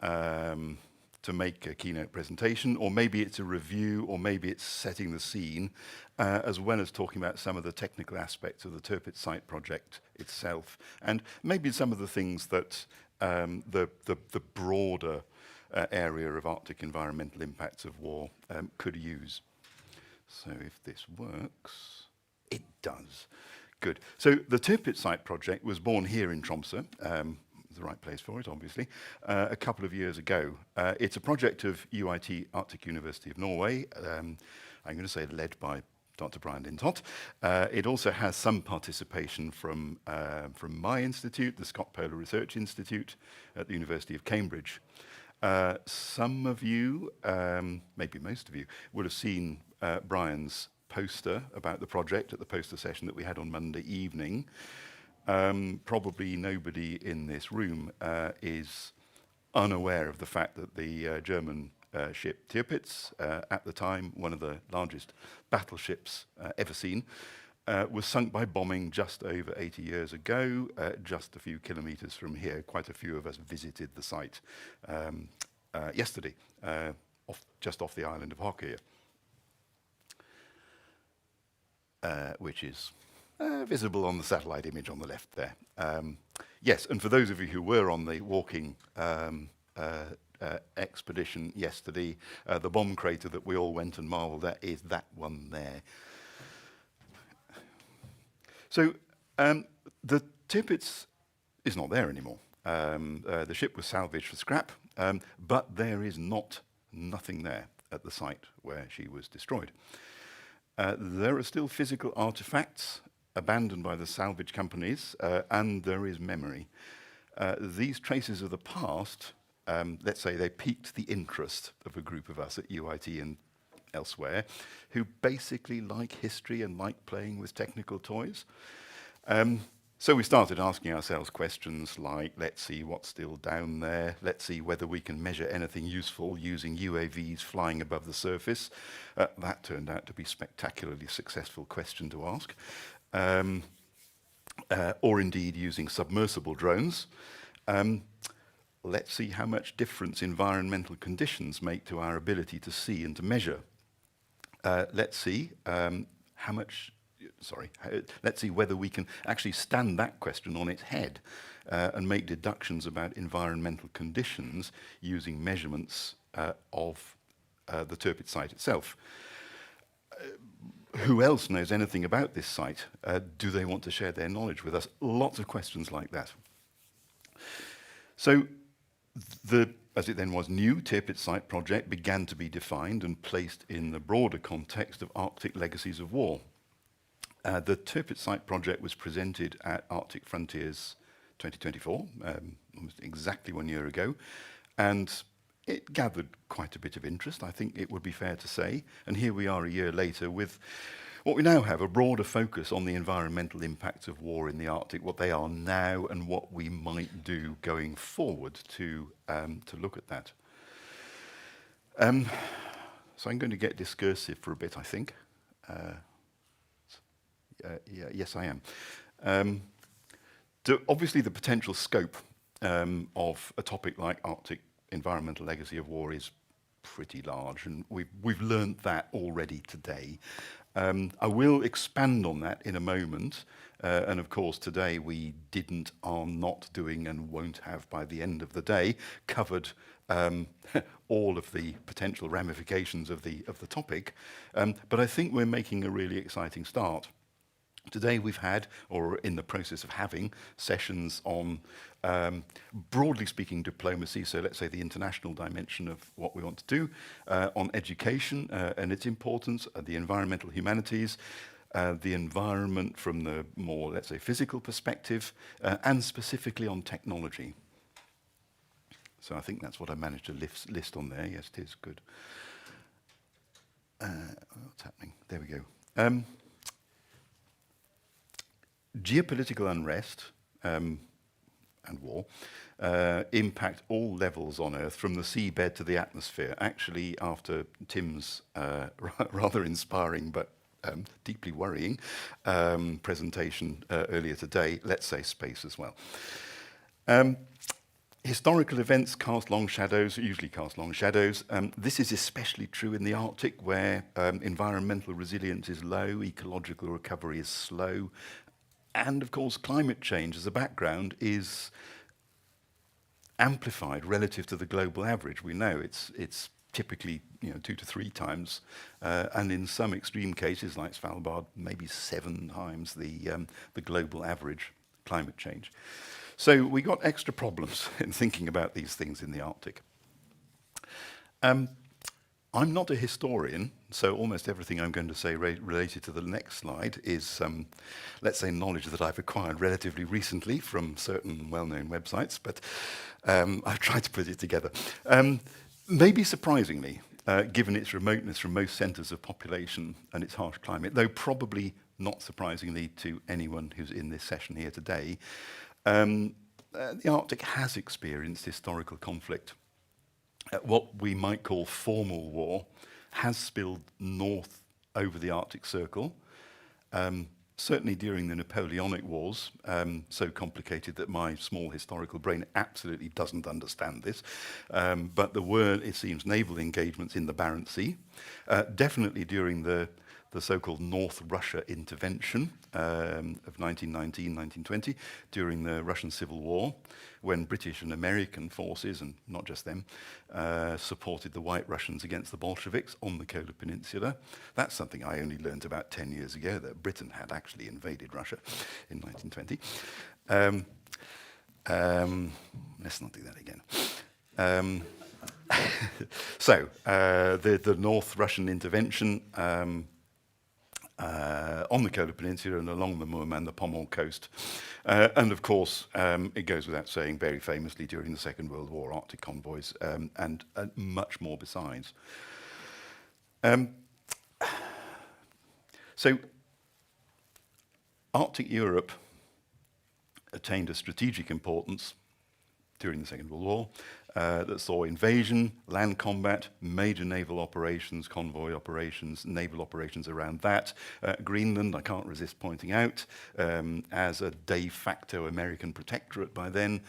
to make a keynote presentation, or maybe it's a review, or maybe it's setting the scene, as well as talking about some of the technical aspects of the Tirpitz site project itself, and maybe some of the things that the broader area of Arctic environmental impacts of war could use. So if this works, it does. Good. So the Tirpitz site project was born here in Tromsø, the right place for it, obviously, a couple of years ago. It's a project of UiT, Arctic University of Norway. I'm going to say led by Dr. Brian Lintott. It also has some participation from my institute, the Scott Polar Research Institute at the University of Cambridge. Some of you, maybe most of you, would have seen Brian's poster about the project at the poster session that we had on Monday evening. Probably nobody in this room is unaware of the fact that the German ship Tirpitz, at the time one of the largest battleships ever seen, was sunk by bombing just over 80 years ago, just a few kilometers from here. Quite a few of us visited the site yesterday, just off the island of Hokkaido, which is visible on the satellite image on the left there. Yes, and for those of you who were on the walking expedition yesterday, the bomb crater that we all went and marveled at is that one there. So the Tirpitz is not there anymore. The ship was salvaged for scrap, but there is nothing there at the site where she was destroyed. There are still physical artifacts abandoned by the salvage companies, and there is memory. These traces of the past, let's say they piqued the interest of a group of us at UiT and elsewhere, who basically like history and like playing with technical toys. So we started asking ourselves questions like, let's see what's still down there, let's see whether we can measure anything useful using UAVs flying above the surface. That turned out to be a spectacularly successful question to ask. Or indeed using submersible drones. Let's see how much difference environmental conditions make to our ability to see and to measure. Let's see let's see whether we can actually stand that question on its head and make deductions about environmental conditions using measurements of the Tirpitz site itself. Who else knows anything about this site? Do they want to share their knowledge with us? Lots of questions like that. So as it then was, new Tirpitz site project began to be defined and placed in the broader context of Arctic legacies of war. The Tirpitz site project was presented at Arctic Frontiers 2024, almost exactly 1 year ago, and it gathered quite a bit of interest, I think it would be fair to say. And here we are a year later with what we now have, a broader focus on the environmental impacts of war in the Arctic, what they are now and what we might do going forward to look at that. So I'm going to get discursive for a bit, I think. Yes, I am. Obviously, the potential scope of a topic like Arctic environmental legacy of war is pretty large, and we've learned that already today. I will expand on that in a moment, and of course today we are not doing, and won't have by the end of the day, covered all of the potential ramifications of the topic, but I think we're making a really exciting start. Today we've had, or in the process of having, sessions on, broadly speaking, diplomacy, so let's say the international dimension of what we want to do, on education and its importance, the environmental humanities, the environment from the more, let's say, physical perspective, and specifically on technology. So I think that's what I managed to list on there. Yes, it is good. What's happening? There we go. Geopolitical unrest and war impact all levels on Earth, from the seabed to the atmosphere. Actually, after Tim's rather inspiring but deeply worrying presentation earlier today, let's say space as well. Historical events cast long shadows, usually cast long shadows. This is especially true in the Arctic, where environmental resilience is low, ecological recovery is slow, and of course climate change as a background is amplified relative to the global average. We know it's typically 2 to 3 times, and in some extreme cases like Svalbard, maybe 7 times the global average climate change. So we got extra problems in thinking about these things in the Arctic. I'm not a historian, so almost everything I'm going to say related to the next slide is, let's say, knowledge that I've acquired relatively recently from certain well-known websites, but I've tried to put it together. Maybe surprisingly, given its remoteness from most centres of population and its harsh climate, though probably not surprisingly to anyone who's in this session here today, the Arctic has experienced historical conflict. What we might call formal war has spilled north over the Arctic Circle, certainly during the Napoleonic Wars, so complicated that my small historical brain absolutely doesn't understand this. But there were, it seems, naval engagements in the Barents Sea, definitely during the so-called North Russia intervention of 1919-1920, during the Russian Civil War, when British and American forces, and not just them, supported the White Russians against the Bolsheviks on the Kola Peninsula. That's something I only learned about 10 years ago, that Britain had actually invaded Russia in 1920. Let's not do that again. So, the North Russian intervention on the Kola Peninsula and along the Murman, the Pomor coast. And of course, it goes without saying, very famously during the Second World War, Arctic convoys, and much more besides. So, Arctic Europe attained a strategic importance during the Second World War that saw invasion, land combat, major naval operations, convoy operations, naval operations around that. Greenland, I can't resist pointing out, as a de facto American protectorate by then,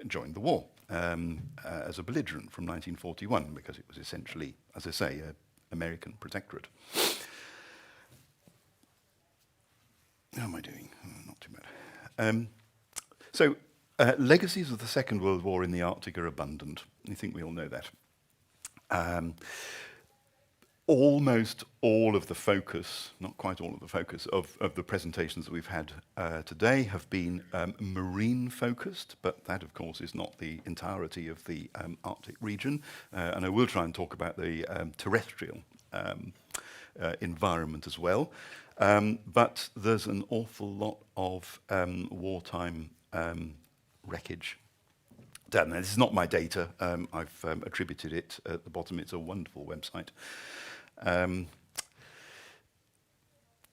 joined the war as a belligerent from 1941, because it was essentially, as I say, an American protectorate. How am I doing? Not too bad. Legacies of the Second World War in the Arctic are abundant. I think we all know that. Almost all of the focus, not quite all of the focus, of the presentations that we've had today have been marine focused, but that of course is not the entirety of the Arctic region. And I will try and talk about the terrestrial environment as well. But there's an awful lot of wartime wreckage done. Now, this is not my data. I've attributed it at the bottom. It's a wonderful website.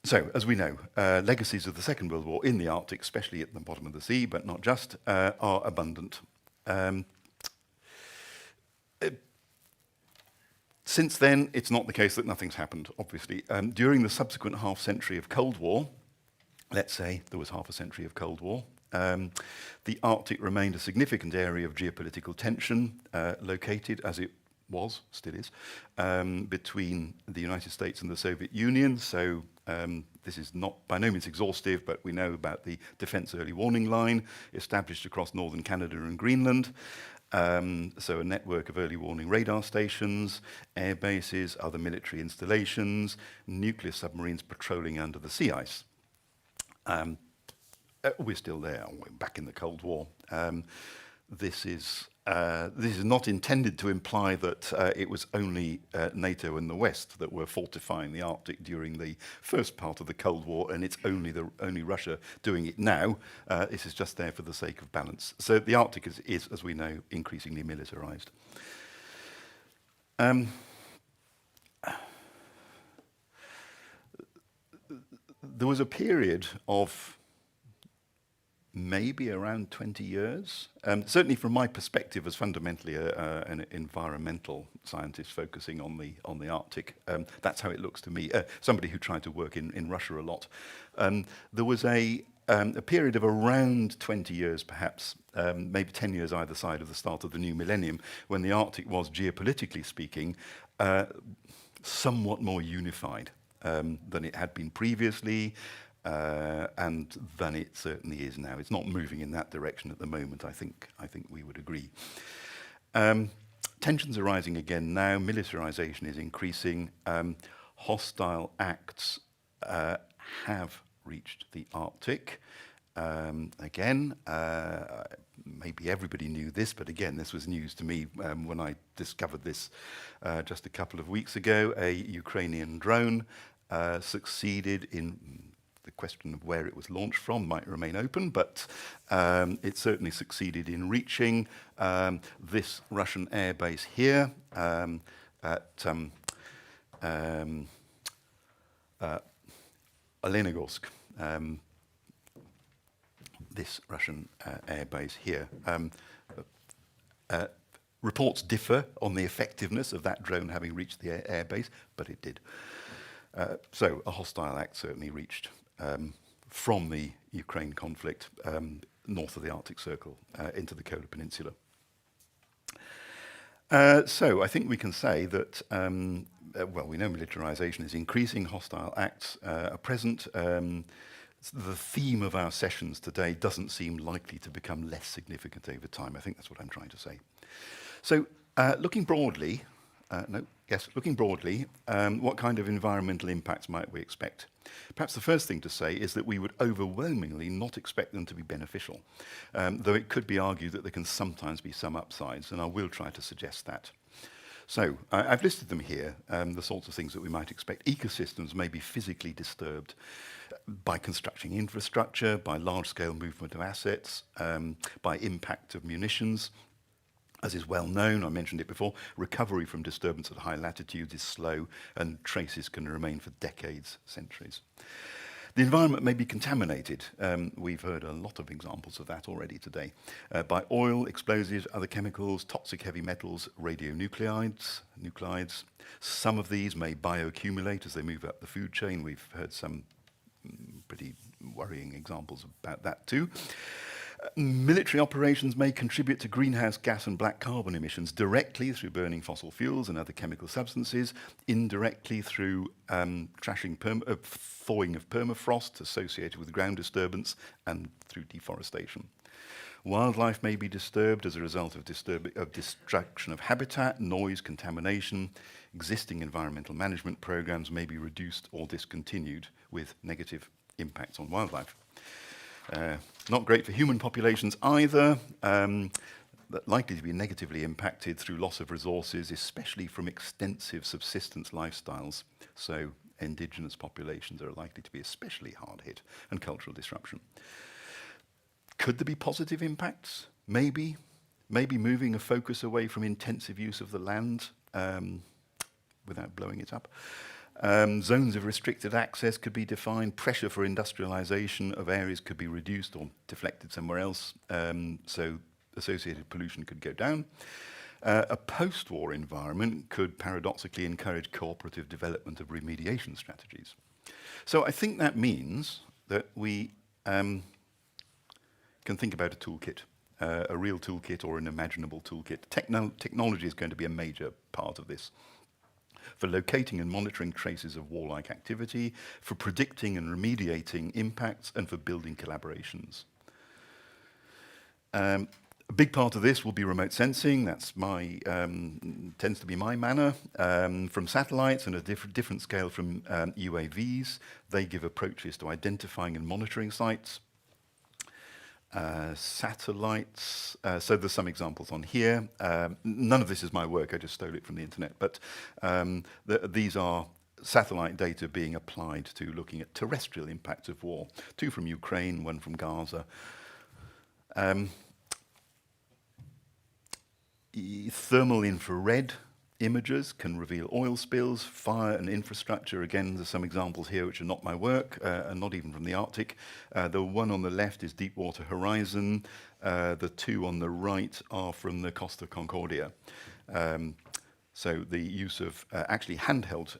So, as we know, legacies of the Second World War in the Arctic, especially at the bottom of the sea, but not just, are abundant. Since then, it's not the case that nothing's happened, obviously. During the subsequent half-century of Cold War, let's say there was half a century of Cold War, the Arctic remained a significant area of geopolitical tension, located, as it was, still is, between the United States and the Soviet Union. So this is not by no means exhaustive, but we know about the Defense Early Warning Line established across northern Canada and Greenland. So a network of early warning radar stations, air bases, other military installations, nuclear submarines patrolling under the sea ice. We're still there. We're back in the Cold War. This is not intended to imply that it was only NATO and the West that were fortifying the Arctic during the first part of the Cold War, and it's only Russia doing it now. This is just there for the sake of balance. So the Arctic is, as we know, increasingly militarized. There was a period of maybe around 20 years. Certainly from my perspective as fundamentally an environmental scientist focusing on the Arctic, that's how it looks to me. Somebody who tried to work in Russia a lot. There was a a period of around 20 years, perhaps, maybe 10 years either side of the start of the new millennium, when the Arctic was, geopolitically speaking, somewhat more unified than it had been previously, and than it certainly is now. It's not moving in that direction at the moment, I think we would agree. Tensions are rising again now, militarization is increasing, hostile acts have reached the Arctic. Again, maybe everybody knew this, but again, this was news to me when I discovered this just a couple of weeks ago. A Ukrainian drone succeeded in, the question of where it was launched from might remain open, but it certainly succeeded in reaching this Russian airbase here at Olenogorsk. This Russian airbase here. Reports differ on the effectiveness of that drone having reached the airbase, but it did. So a hostile act certainly reached from the Ukraine conflict north of the Arctic Circle into the Kola Peninsula. So I think we can say that, well, we know militarization is increasing, hostile acts are present. The theme of our sessions today doesn't seem likely to become less significant over time. I think that's what I'm trying to say. So looking broadly, what kind of environmental impacts might we expect? Perhaps the first thing to say is that we would overwhelmingly not expect them to be beneficial, though it could be argued that there can sometimes be some upsides, and I will try to suggest that. So I've listed them here, the sorts of things that we might expect. Ecosystems may be physically disturbed by constructing infrastructure, by large-scale movement of assets, by impact of munitions. As is well known, I mentioned it before, recovery from disturbance at high latitudes is slow and traces can remain for decades, centuries. The environment may be contaminated. We've heard a lot of examples of that already today. By oil, explosives, other chemicals, toxic heavy metals, radionuclides. Some of these may bioaccumulate as they move up the food chain. We've heard some pretty worrying examples about that too. Military operations may contribute to greenhouse gas and black carbon emissions directly through burning fossil fuels and other chemical substances, indirectly through thawing of permafrost associated with ground disturbance and through deforestation. Wildlife may be disturbed as a result of destruction of habitat, noise, contamination. Existing environmental management programs may be reduced or discontinued with negative impacts on wildlife. Not great for human populations either, but likely to be negatively impacted through loss of resources, especially from extensive subsistence lifestyles. So indigenous populations are likely to be especially hard hit, and cultural disruption. Could there be positive impacts? Maybe moving a focus away from intensive use of the land without blowing it up. Zones of restricted access could be defined. Pressure for industrialization of areas could be reduced or deflected somewhere else, so associated pollution could go down. A post-war environment could paradoxically encourage cooperative development of remediation strategies. So I think that means that we can think about a toolkit, a real toolkit or an imaginable toolkit. Technology is going to be a major part of this. For locating and monitoring traces of warlike activity, for predicting and remediating impacts, and for building collaborations. A big part of this will be remote sensing. That's tends to be my manner. From satellites and a different scale from UAVs. They give approaches to identifying and monitoring sites. Satellites, so there's some examples on here. None of this is my work, I just stole it from the internet, but these are satellite data being applied to looking at terrestrial impacts of war. 2 from Ukraine, 1 from Gaza. Thermal infrared images can reveal oil spills, fire and infrastructure. Again, there's some examples here which are not my work, and not even from the Arctic. The one on the left is Deepwater Horizon. The 2 on the right are from the Costa Concordia. So the use of actually handheld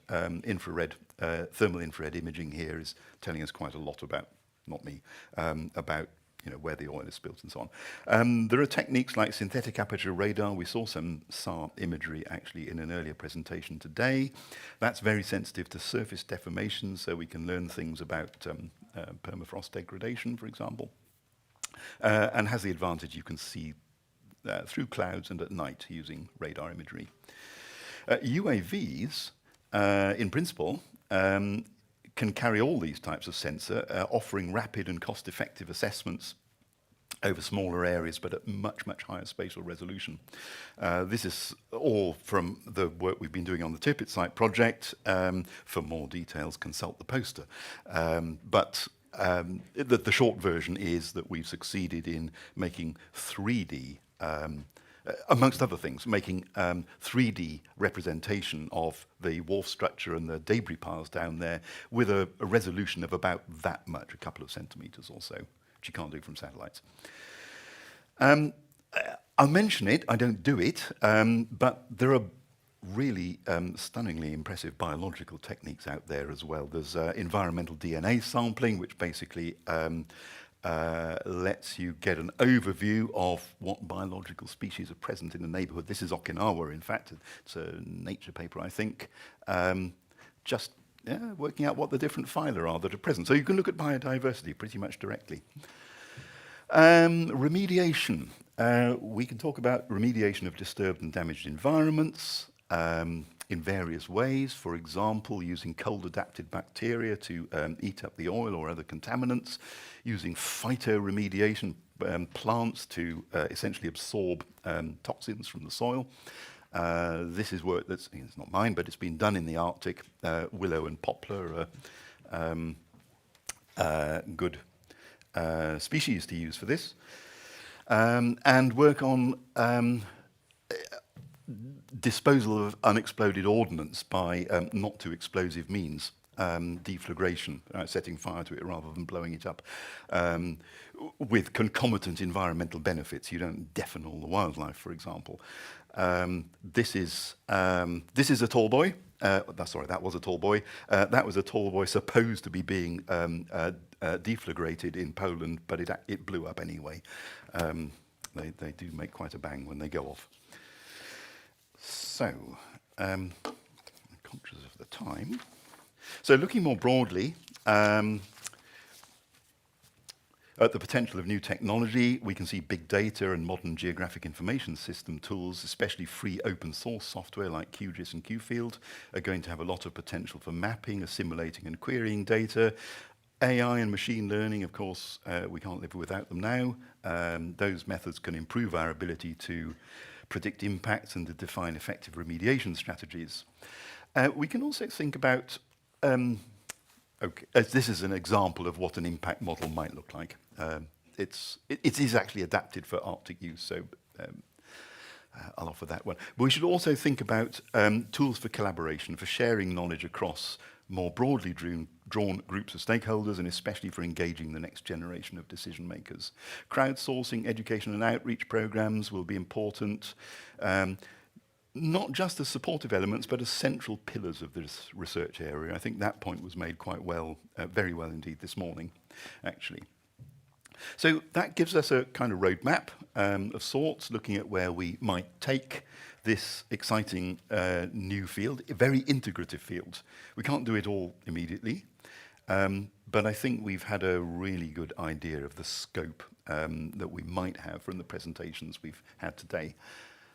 thermal infrared imaging here is telling us quite a lot about not me, about where the oil is spilled and so on. There are techniques like synthetic aperture radar. We saw some SAR imagery actually in an earlier presentation today. That's very sensitive to surface deformation, so we can learn things about permafrost degradation, for example, and has the advantage you can see through clouds and at night using radar imagery. UAVs, in principle, can carry all these types of sensor, offering rapid and cost-effective assessments over smaller areas, but at much, much higher spatial resolution. This is all from the work we've been doing on the Tirpitz site project. For more details, consult the poster. But the short version is that we've succeeded in making 3D amongst other things, making 3D representation of the wharf structure and the debris piles down there with a resolution of about that much, a couple of centimeters or so, which you can't do from satellites. I'll mention it, I don't do it, but there are really stunningly impressive biological techniques out there as well. There's environmental DNA sampling, which basically lets you get an overview of what biological species are present in the neighborhood. This is Okinawa, in fact. It's a Nature paper, I think. Just working out what the different phyla are that are present. So you can look at biodiversity pretty much directly. Remediation. We can talk about remediation of disturbed and damaged environments in various ways. For example, using cold-adapted bacteria to eat up the oil or other contaminants, using phytoremediation plants to essentially absorb toxins from the soil. This is work it's not mine, but it's been done in the Arctic. Willow and poplar are good species to use for this. And work on disposal of unexploded ordnance by not too explosive means, deflagration, setting fire to it rather than blowing it up, with concomitant environmental benefits. You don't deafen all the wildlife, for example. This is a tall boy. Sorry, that was a tall boy. That was a tall boy supposed to be being deflagrated in Poland, but it blew up anyway. They do make quite a bang when they go off. So, I'm conscious of the time. So looking more broadly at the potential of new technology, we can see big data and modern geographic information system tools, especially free open source software like QGIS and QField, are going to have a lot of potential for mapping, assimilating and querying data. AI and machine learning, of course, we can't live without them now. Those methods can improve our ability to predict impacts and to define effective remediation strategies. We can also think about, this is an example of what an impact model might look like. It is actually adapted for Arctic use, so I'll offer that one. But we should also think about tools for collaboration, for sharing knowledge across more broadly drawn groups of stakeholders, and especially for engaging the next generation of decision makers. Crowdsourcing, education and outreach programs will be important, not just as supportive elements, but as central pillars of this research area. I think that point was made quite well, very well indeed this morning, actually. So that gives us a kind of roadmap of sorts, looking at where we might take this exciting new field, a very integrative field. We can't do it all immediately, but I think we've had a really good idea of the scope that we might have from the presentations we've had today.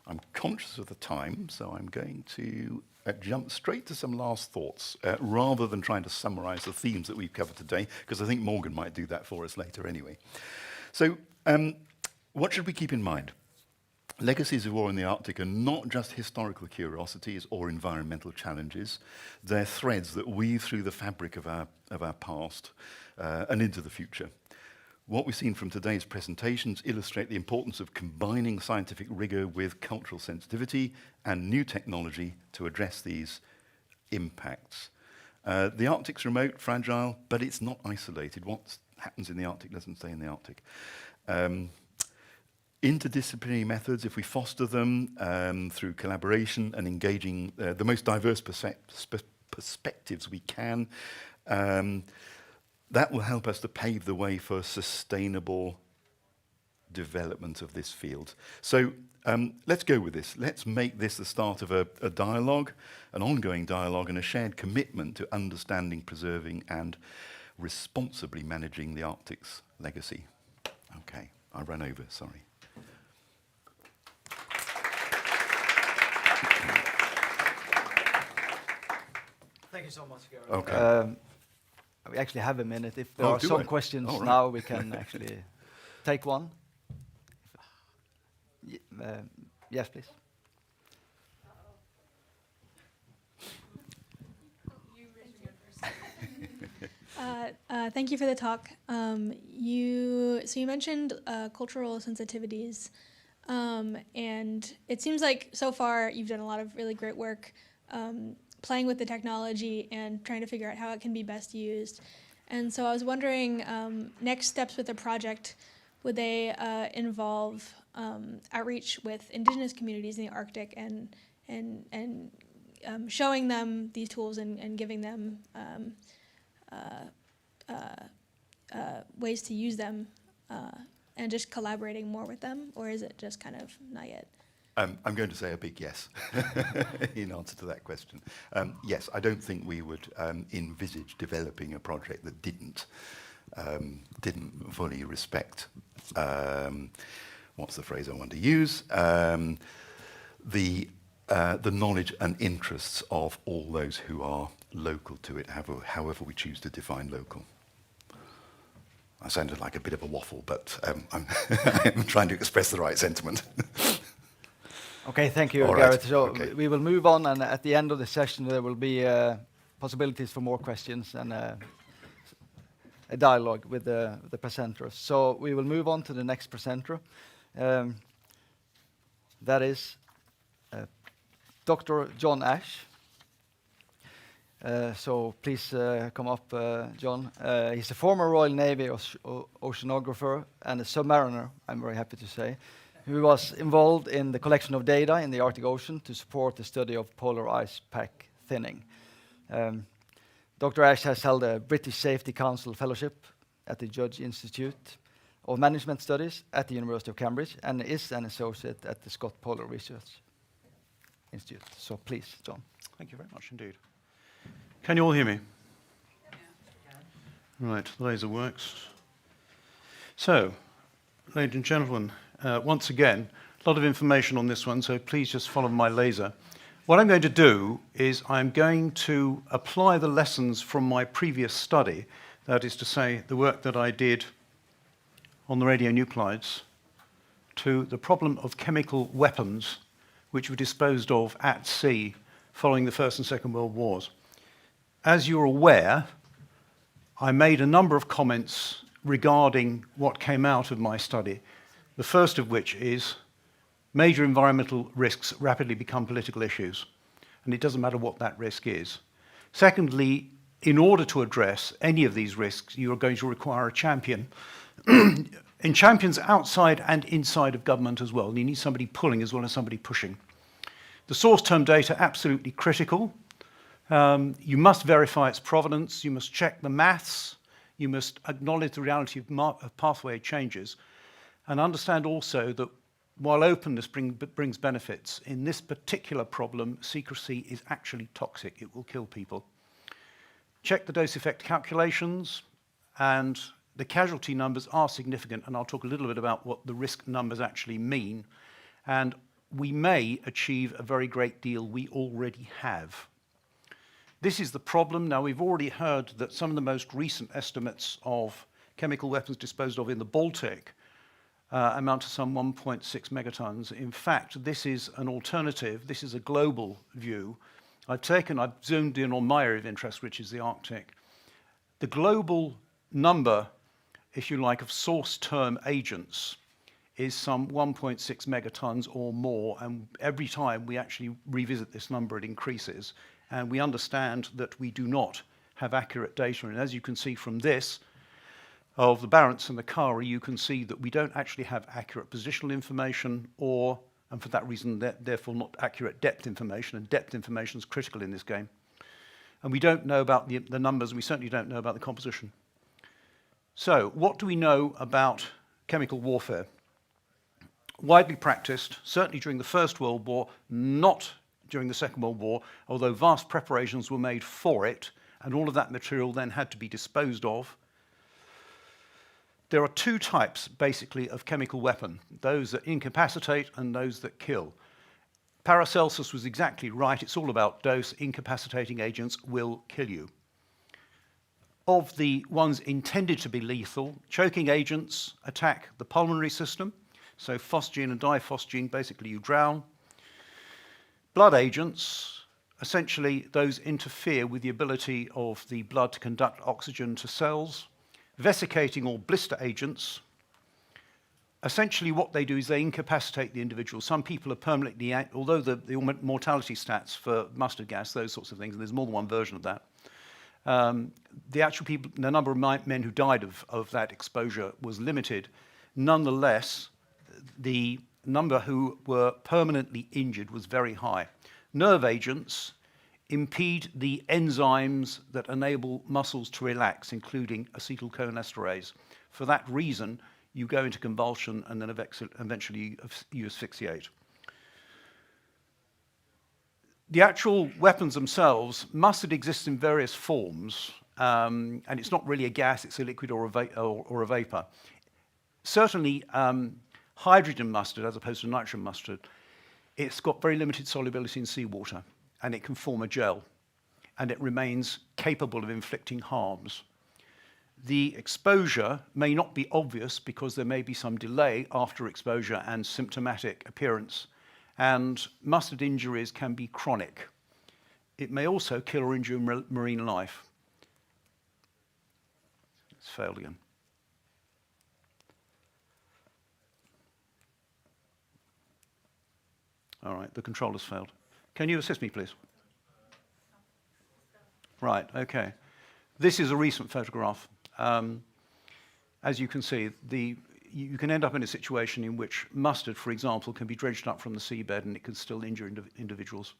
I'm conscious of the time, so I'm going to jump straight to some last thoughts, rather than trying to summarize the themes that we've covered today, because I think Morgan might do that for us later anyway. So, what should we keep in mind? Legacies of war in the Arctic are not just historical curiosities or environmental challenges. They're threads that weave through the fabric of our past and into the future. What we've seen from today's presentations illustrate the importance of combining scientific rigor with cultural sensitivity and new technology to address these impacts. The Arctic's remote, fragile, but it's not isolated. What happens in the Arctic doesn't stay in the Arctic. Interdisciplinary methods, if we foster them through collaboration and engaging the most diverse perspectives we can, that will help us to pave the way for sustainable development of this field. So let's go with this. Let's make this the start of a dialogue, an ongoing dialogue, and a shared commitment to understanding, preserving, and responsibly managing the Arctic's legacy. Okay, I ran over, sorry. Thank you so much, Gary. Okay. We actually have a minute. If there are some questions now, we can actually take one. Yes, please. Thank you for the talk. You mentioned cultural sensitivities, and it seems like so far you've done a lot of really great work playing with the technology and trying to figure out how it can be best used. And so I was wondering, next steps with the project, would they involve outreach with indigenous communities in the Arctic and showing them these tools and giving them ways to use them and just collaborating more with them? Or is it just kind of not yet? I'm going to say a big yes in answer to that question. Yes, I don't think we would envisage developing a project that didn't fully respect, what's the phrase I want to use, the knowledge and interests of all those who are local to it, however we choose to define local. I sounded like a bit of a waffle, but I'm trying to express the right sentiment. Okay, thank you, All Gareth. right. So Okay. we will move on, and at the end of the session there will be possibilities for more questions and a dialogue with the presenters. So we will move on to the next presenter. That is Dr. John Ash. So please come up, John. He's a former Royal Navy oceanographer and a submariner, I'm very happy to say, who was involved in the collection of data in the Arctic Ocean to support the study of polar ice pack thinning. Dr. Ash has held a British Safety Council Fellowship at the Judge Institute of Management Studies at the University of Cambridge and is an associate at the Scott Polar Research Institute. So please, John. Thank you very much indeed. Can you all hear me? Right, the laser works. So, ladies and gentlemen, once again, a lot of information on this one, so please just follow my laser. What I'm going to do is I'm going to apply the lessons from my previous study, that is to say, the work that I did on the radionuclides, to the problem of chemical weapons which were disposed of at sea following the First and Second World Wars. As you're aware, I made a number of comments regarding what came out of my study. The first of which is major environmental risks rapidly become political issues, and it doesn't matter what that risk is. Secondly, in order to address any of these risks, you are going to require a champion, and champions outside and inside of government as well. You need somebody pulling as well as somebody pushing. The source term data, absolutely critical. You must verify its provenance, you must check the maths, you must acknowledge the reality of pathway changes, and understand also that while openness brings benefits, in this particular problem, secrecy is actually toxic. It will kill people. Check the dose effect calculations, and the casualty numbers are significant, and I'll talk a little bit about what the risk numbers actually mean. And we may achieve a very great deal we already have. This is the problem. Now, we've already heard that some of the most recent estimates of chemical weapons disposed of in the Baltic amount to some 1.6 megatons. In fact, this is an alternative. This is a global view. I've zoomed in on my area of interest, which is the Arctic. The global number, if you like, of source term agents is some 1.6 megatons or more, and every time we actually revisit this number, it increases. And we understand that we do not have accurate data. And as you can see from this, of the Barents and the Kari, you can see that we don't actually have accurate positional information and for that reason, therefore not accurate depth information, and depth information is critical in this game. And we don't know about the numbers, and we certainly don't know about the composition. So, what do we know about chemical warfare? Widely practiced, certainly during the First World War, not during the Second World War, although vast preparations were made for it, and all of that material then had to be disposed of. There are two types, basically, of chemical weapon, those that incapacitate and those that kill. Paracelsus was exactly right. It's all about dose. Incapacitating agents will kill you. Of the ones intended to be lethal, choking agents attack the pulmonary system. So phosgene and diphosgene, basically you drown. Blood agents, essentially those interfere with the ability of the blood to conduct oxygen to cells. Vesicating or blister agents, essentially what they do is they incapacitate the individual. Some people are permanently, although the mortality stats for mustard gas, those sorts of things, and there's more than one version of that, the number of men who died of that exposure was limited. Nonetheless, the number who were permanently injured was very high. Nerve agents impede the enzymes that enable muscles to relax, including acetylcholinesterase. For that reason, you go into convulsion and then eventually you asphyxiate. The actual weapons themselves, mustard exists in various forms, and it's not really a gas, it's a liquid or a vapor. Certainly, hydrogen mustard, as opposed to nitrogen mustard, it's got very limited solubility in seawater, and it can form a gel, and it remains capable of inflicting harms. The exposure may not be obvious because there may be some delay after exposure and symptomatic appearance, and mustard injuries can be chronic. It may also kill or injure marine life. It's failed again. All right, the controller's failed. Can you assist me, please? Right, okay. This is a recent photograph. As you can see, you can end up in a situation in which mustard, for example, can be dredged up from the seabed and it can still injure individuals.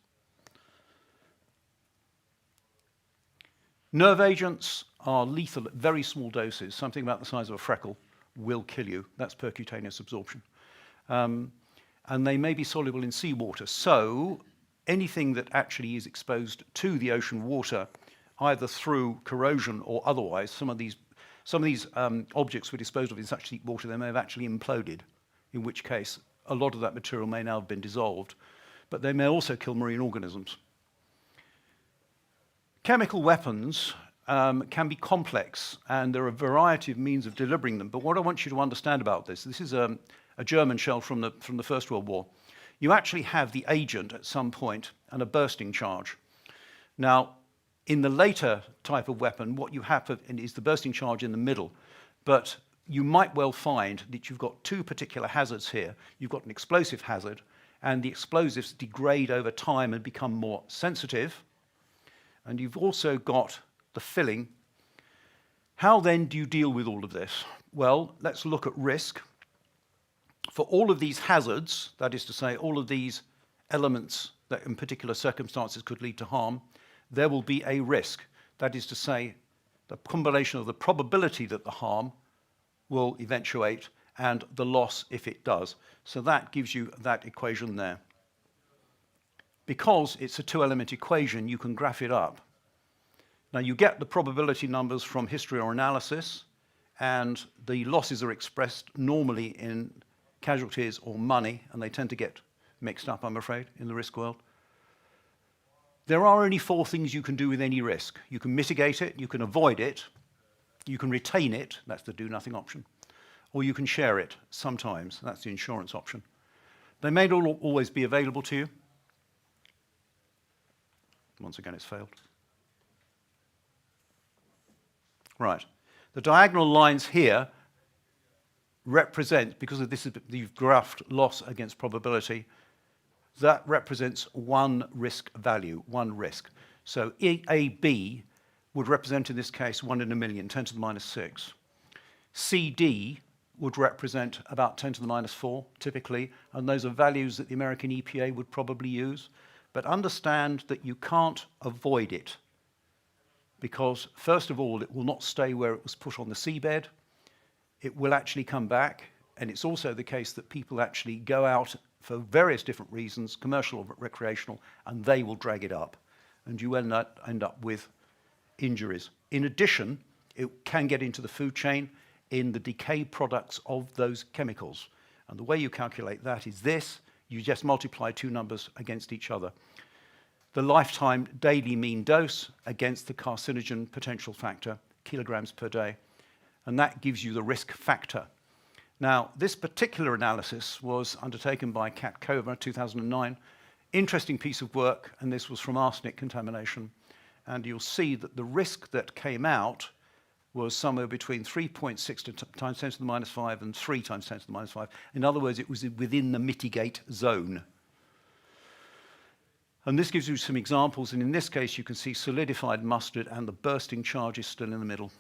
Nerve agents are lethal at very small doses. Something about the size of a freckle will kill you. That's percutaneous absorption. And they may be soluble in seawater. So anything that actually is exposed to the ocean water, either through corrosion or otherwise, some of these objects were disposed of in such deep water they may have actually imploded, in which case a lot of that material may now have been dissolved, but they may also kill marine organisms. Chemical weapons can be complex, and there are a variety of means of delivering them, but what I want you to understand about this is a German shell from the First World War. You actually have the agent at some point and a bursting charge. Now, in the later type of weapon, what you have is the bursting charge in the middle, but you might well find that you've got two particular hazards here. You've got an explosive hazard, and the explosives degrade over time and become more sensitive, and you've also got the filling. How then do you deal with all of this? Well, let's look at risk. For all of these hazards, that is to say, all of these elements that in particular circumstances could lead to harm, there will be a risk. That is to say, the combination of the probability that the harm will eventuate and the loss if it does. So that gives you that equation there. Because it's a two-element equation, you can graph it up. Now, you get the probability numbers from history or analysis, and the losses are expressed normally in casualties or money, and they tend to get mixed up, I'm afraid, in the risk world. There are only four things you can do with any risk. You can mitigate it, you can avoid it, you can retain it, that's the do-nothing option, or you can share it sometimes, that's the insurance option. They may not always be available to you. Once again, it's failed. Right. The diagonal lines here represent, because of this, you've graphed loss against probability, that represents one risk value, one risk. So AB would represent, in this case, 1 in a million, 10 to the minus 6. CD would represent about 10 to the minus 4, typically, and those are values that the American EPA would probably use. But understand that you can't avoid it, because, first of all, it will not stay where it was put on the seabed. it will actually come back. And it's also the case that people actually go out for various different reasons, commercial or recreational, and they will drag it up. And you end up with injuries. In addition, it can get into the food chain in the decayed products of those chemicals. And the way you calculate that is this. You just multiply two numbers against each other. The lifetime daily mean dose against the carcinogen potential factor, kilograms per day. And that gives you the risk factor. Now, this particular analysis was undertaken by Kat Kover in 2009. Interesting piece of work, and this was from arsenic contamination. And you'll see that the risk that came out was somewhere between 3.6 times 10 to the minus 5 and 3 times 10 to the minus 5. In other words, it was within the mitigate zone. And this gives you some examples, and in this case, you can see solidified mustard and the bursting charge is still in the middle.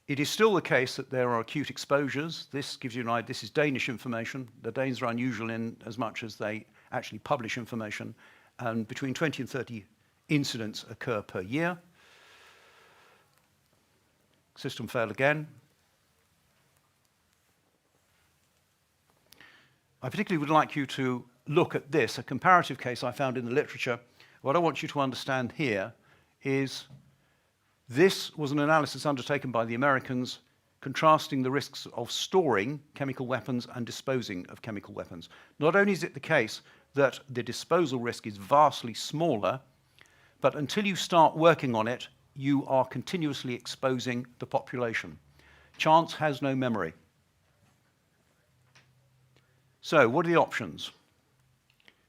It is still the case that there are acute exposures. This gives you an idea. This is Danish information. The Danes are unusual in as much as they actually publish information, and between 20 and 30 incidents occur per year. System failed again. I particularly would like you to look at this, a comparative case I found in the literature. What I want you to understand here is this was an analysis undertaken by the Americans contrasting the risks of storing chemical weapons and disposing of chemical weapons. Not only is it the case that the disposal risk is vastly smaller, but until you start working on it, you are continuously exposing the population. Chance has no memory. So, what are the options?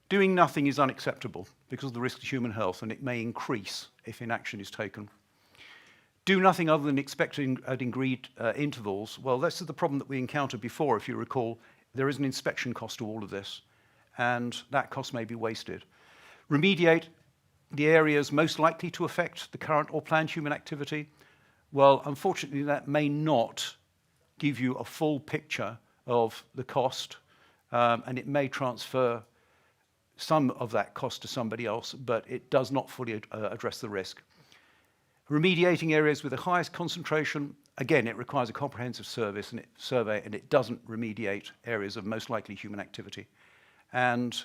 Doing nothing is unacceptable because of the risk to human health, and it may increase if inaction is taken. Do nothing other than expecting at agreed intervals. Well, this is the problem that we encountered before, if you recall. There is an inspection cost to all of this, and that cost may be wasted. Remediate the areas most likely to affect the current or planned human activity. Well, unfortunately, that may not give you a full picture of the cost, and it may transfer some of that cost to somebody else, but it does not fully address the risk. Remediating areas with the highest concentration, again, it requires a comprehensive survey, and it doesn't remediate areas of most likely human activity. And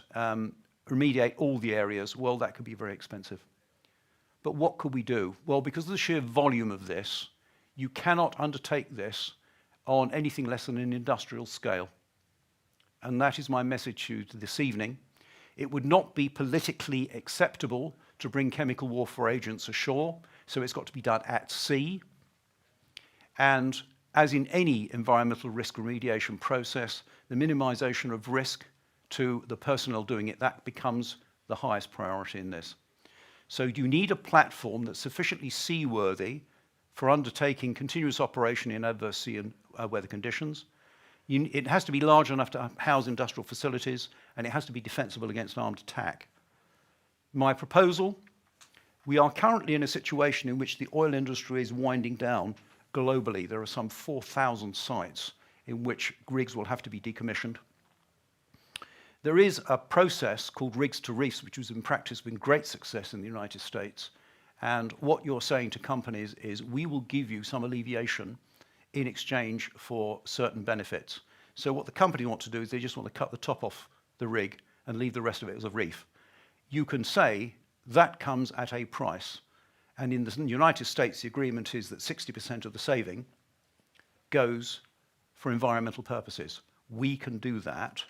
remediate all the areas, well, that could be very expensive. But what could we do? Well, because of the sheer volume of this, you cannot undertake this on anything less than an industrial scale. And that is my message to you this evening. It would not be politically acceptable to bring chemical warfare agents ashore, so it's got to be done at sea. And as in any environmental risk remediation process, the minimization of risk to the personnel doing it, that becomes the highest priority in this. So you need a platform that's sufficiently seaworthy for undertaking continuous operation in adverse sea and weather conditions. It has to be large enough to house industrial facilities, and it has to be defensible against armed attack. My proposal, we are currently in a situation in which the oil industry is winding down globally. There are some 4,000 sites in which rigs will have to be decommissioned. There is a process called rigs to reefs, which was in practice with great success in the United States. And what you're saying to companies is, we will give you some alleviation in exchange for certain benefits. So what the company want to do is they just want to cut the top off the rig and leave the rest of it as a reef. You can say that comes at a price. And in the United States, the agreement is that 60% of the saving goes for environmental purposes. We can do that.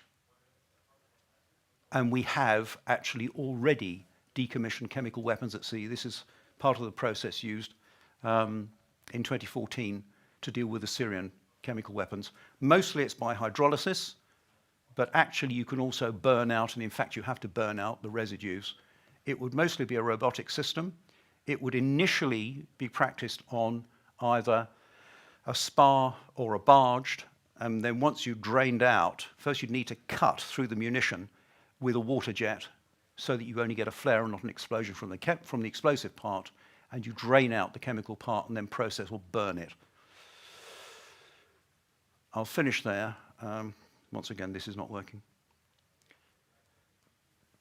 And we have actually already decommissioned chemical weapons at sea. This is part of the process used in 2014 to deal with the Syrian chemical weapons. Mostly it's by hydrolysis, but actually you can also burn out, and in fact you have to burn out the residues. It would mostly be a robotic system. It would initially be practiced on either a spar or a barge, and then once you drained out, first you'd need to cut through the munition with a water jet so that you only get a flare and not an explosion from the explosive part, and you drain out the chemical part and then process or burn it. I'll finish there. Once again, this is not working.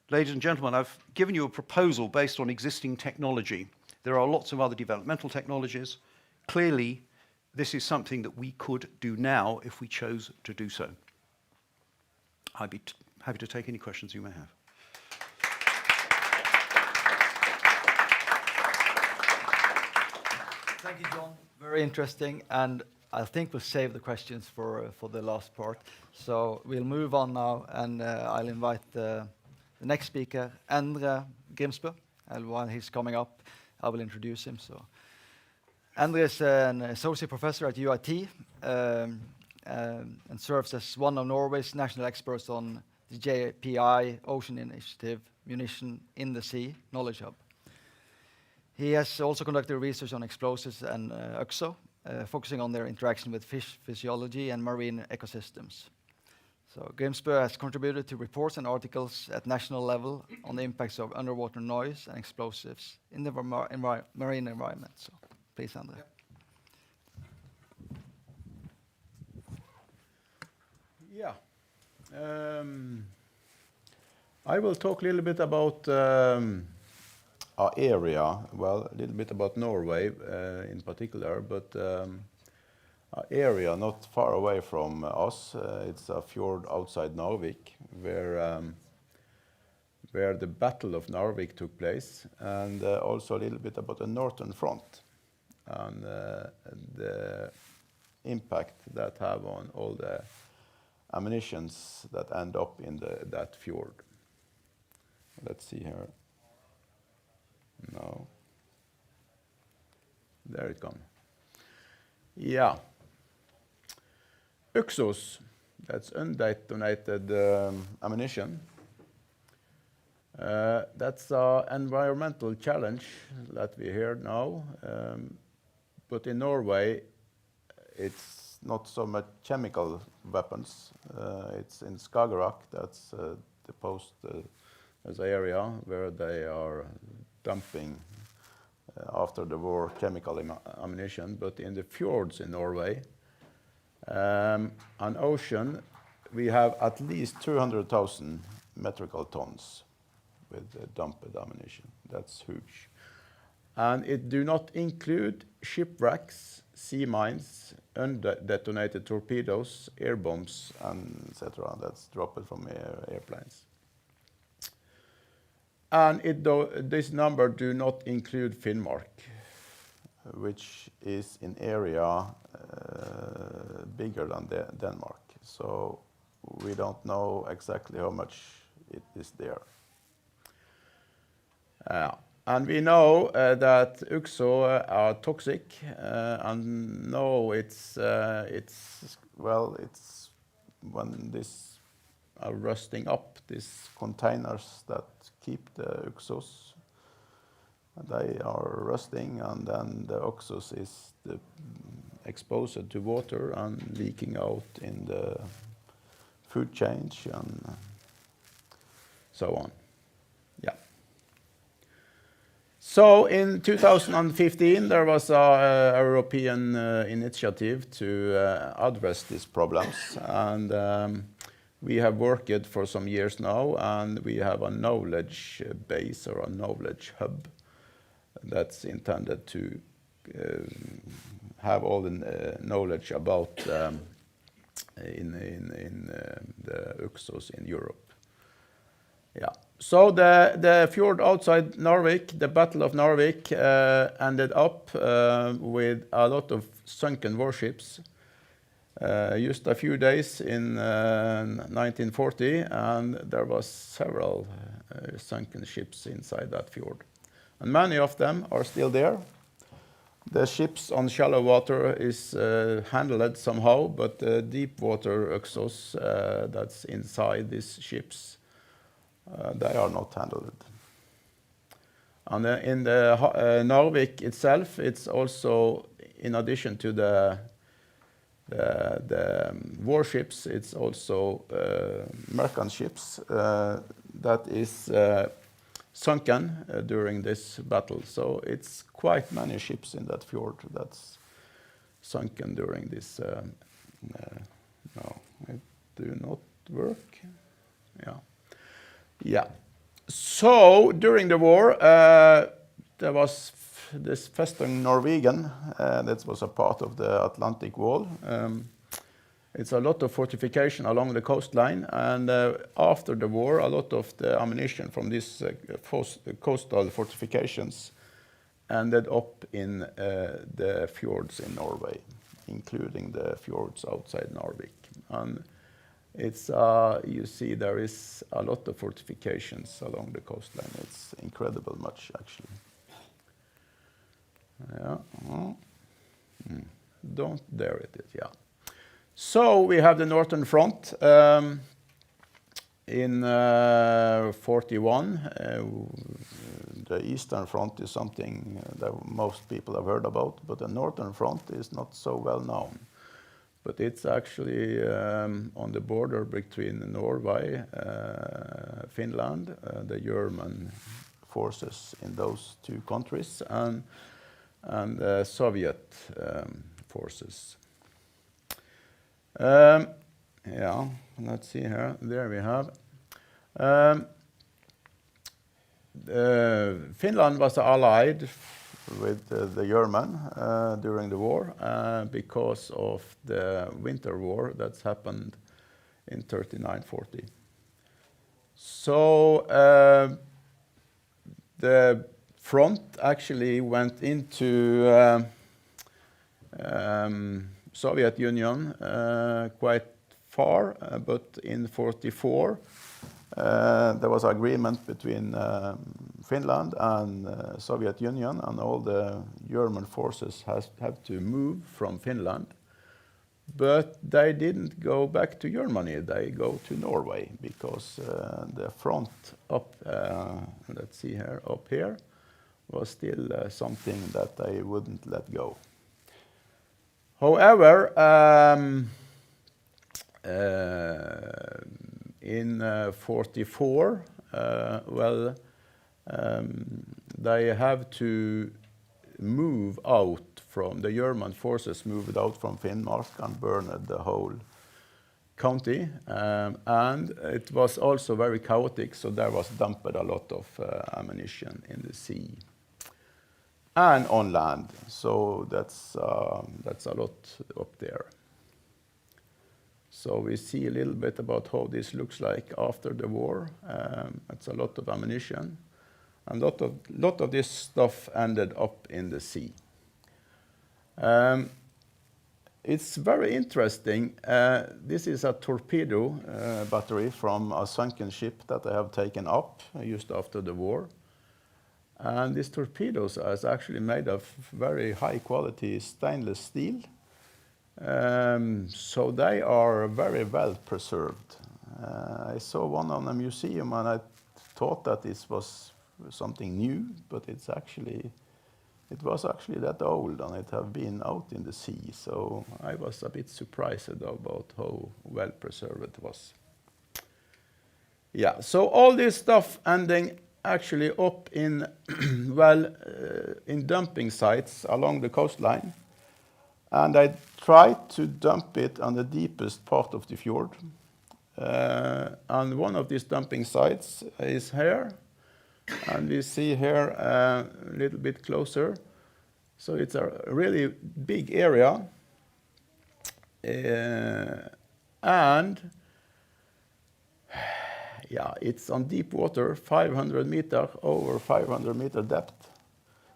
Ladies and gentlemen, I've given you a proposal based on existing technology. There are lots of other developmental technologies. clearly, this is something that we could do now if we chose to do so. I'd be happy to take any questions you may have. Thank you, John. Very interesting, and I think we'll save the questions for the last part. So we'll move on now, and I'll invite the next speaker, Endre Grimsbø. And while he's coming up, I will introduce him. So Endre is an associate professor at UiT and serves as one of Norway's national experts on the JPI Ocean Initiative Munition in the Sea Knowledge Hub. He has also conducted research on explosives and UXO, focusing on their interaction with fish physiology and marine ecosystems. So Grimsbø has contributed to reports and articles at national level on the impacts of underwater noise and explosives in the marine environment. So please, Endre. Yeah. I will talk a little bit about our area, well, a little bit about Norway in particular, but our area not far away from us. It's a fjord outside Narvik, where the Battle of Narvik took place, and also a little bit about the northern front and the impact that have on all the ammunitions that end up in that fjord. Let's see here. No. There it comes. Yeah. UXOs, that's undetonated ammunition. That's an environmental challenge that we hear now. But in Norway, it's not so much chemical weapons. It's in Skagerrak, that's the post as area where they are dumping after the war chemical ammunition. But in the fjords in Norway, an ocean, we have at least 200,000 metrical tons with dumped ammunition. That's huge. And it do not include shipwrecks, sea mines, undetonated torpedoes, air bombs, and etc. That's dropped from airplanes. And this number do not include Finnmark, which is in area bigger than Denmark. So we don't know exactly how much it is there. And we know that UXO are toxic, and no, it's when this are rusting up, these containers that keep the UXOs, they are rusting, and then the UXOs is exposed to water and leaking out in the food chain and so on. Yeah. So in 2015, there was a European initiative to address these problems, and we have worked for some years now, and we have a knowledge base or a knowledge hub that's intended to have all the knowledge about in the UXOs in Europe. Yeah. So the fjord outside Narvik, the Battle of Narvik, ended up with a lot of sunken warships. Just a few days in 1940, and there was several sunken ships inside that fjord. And many of them are still there. The ships on shallow water is handled somehow, but the deep water UXOs that's inside these ships, they are not handled. And in the Narvik itself, it's also, in addition to the warships, it's also merchant ships that is sunken during this battle. So it's quite many ships in that fjord that's sunken during this. No, it do not work. Yeah. Yeah. So during the war, there was this Western Norwegian, that was a part of the Atlantic Wall. It's a lot of fortification along the coastline, and after the war, a lot of the ammunition from these coastal fortifications ended up in the fjords in Norway, including the fjords outside Narvik. And it's, you see, there is a lot of fortifications along the coastline. It's incredible much, actually. Yeah. Don't dare it, yeah. So we have the northern front. In 41, the eastern front is something that most people have heard about, but the northern front is not so well known. But it's actually on the border between Norway, Finland, the German forces in those two countries, and Soviet forces. Yeah, let's see here. There we have. Finland was allied with the German during the war because of the winter war that's happened in 39-40. So the front actually went into Soviet Union quite far, but in 44 there was agreement between Finland and Soviet Union, and all the German forces have to move from Finland. But they didn't go back to Germany, they go to Norway, because the front up, let's see here, up here, was still something that they wouldn't let go. However, in 44, they have to move out from, the German forces moved out from Finnmark and burned the whole county. And it was also very chaotic, so there was dumped a lot of ammunition in the sea and on land. So that's a lot up there. So we see a little bit about how this looks like after the war. It's a lot of ammunition, and a lot of this stuff ended up in the sea. It's very interesting. This is a torpedo battery from a sunken ship that I have taken up just after the war. And these torpedoes are actually made of very high quality stainless steel. So they are very well preserved. I saw one on a museum and I thought that this was something new, but it was actually that old, and it have been out in the sea. So I was a bit surprised about how well preserved it was. Yeah, so all this stuff ending actually up in, in dumping sites along the coastline. And I tried to dump it on the deepest part of the fjord. And one of these dumping sites is here. And we see here a little bit closer. So it's a really big area. And yeah, it's on deep water, 500 meter, over 500 meter depth.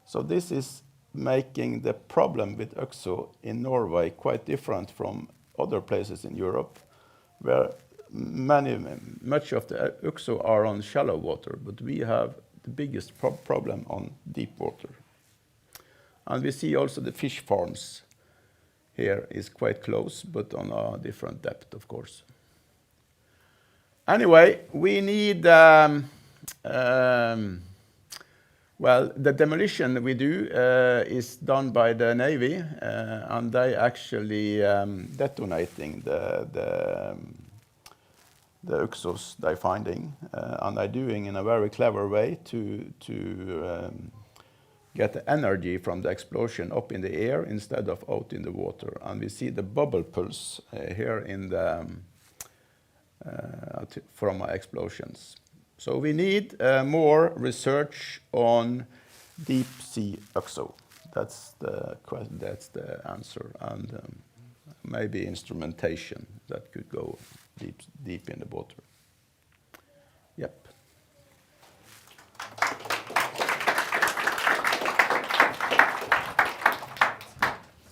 So this is making the problem with UXO in Norway quite different from other places in Europe, where much of the UXO are on shallow water, but we have the biggest problem on deep water. And we see also the fish farms here is quite close, but on a different depth, of course. Anyway, we need, the demolition we do is done by the Navy, and they actually detonating the UXOs they're finding, and they're doing in a very clever way to get the energy from the explosion up in the air instead of out in the water. And we see the bubble pulse here in the from explosions. So we need more research on deep sea UXO. That's the answer, and maybe instrumentation that could go deep in the water. Yep.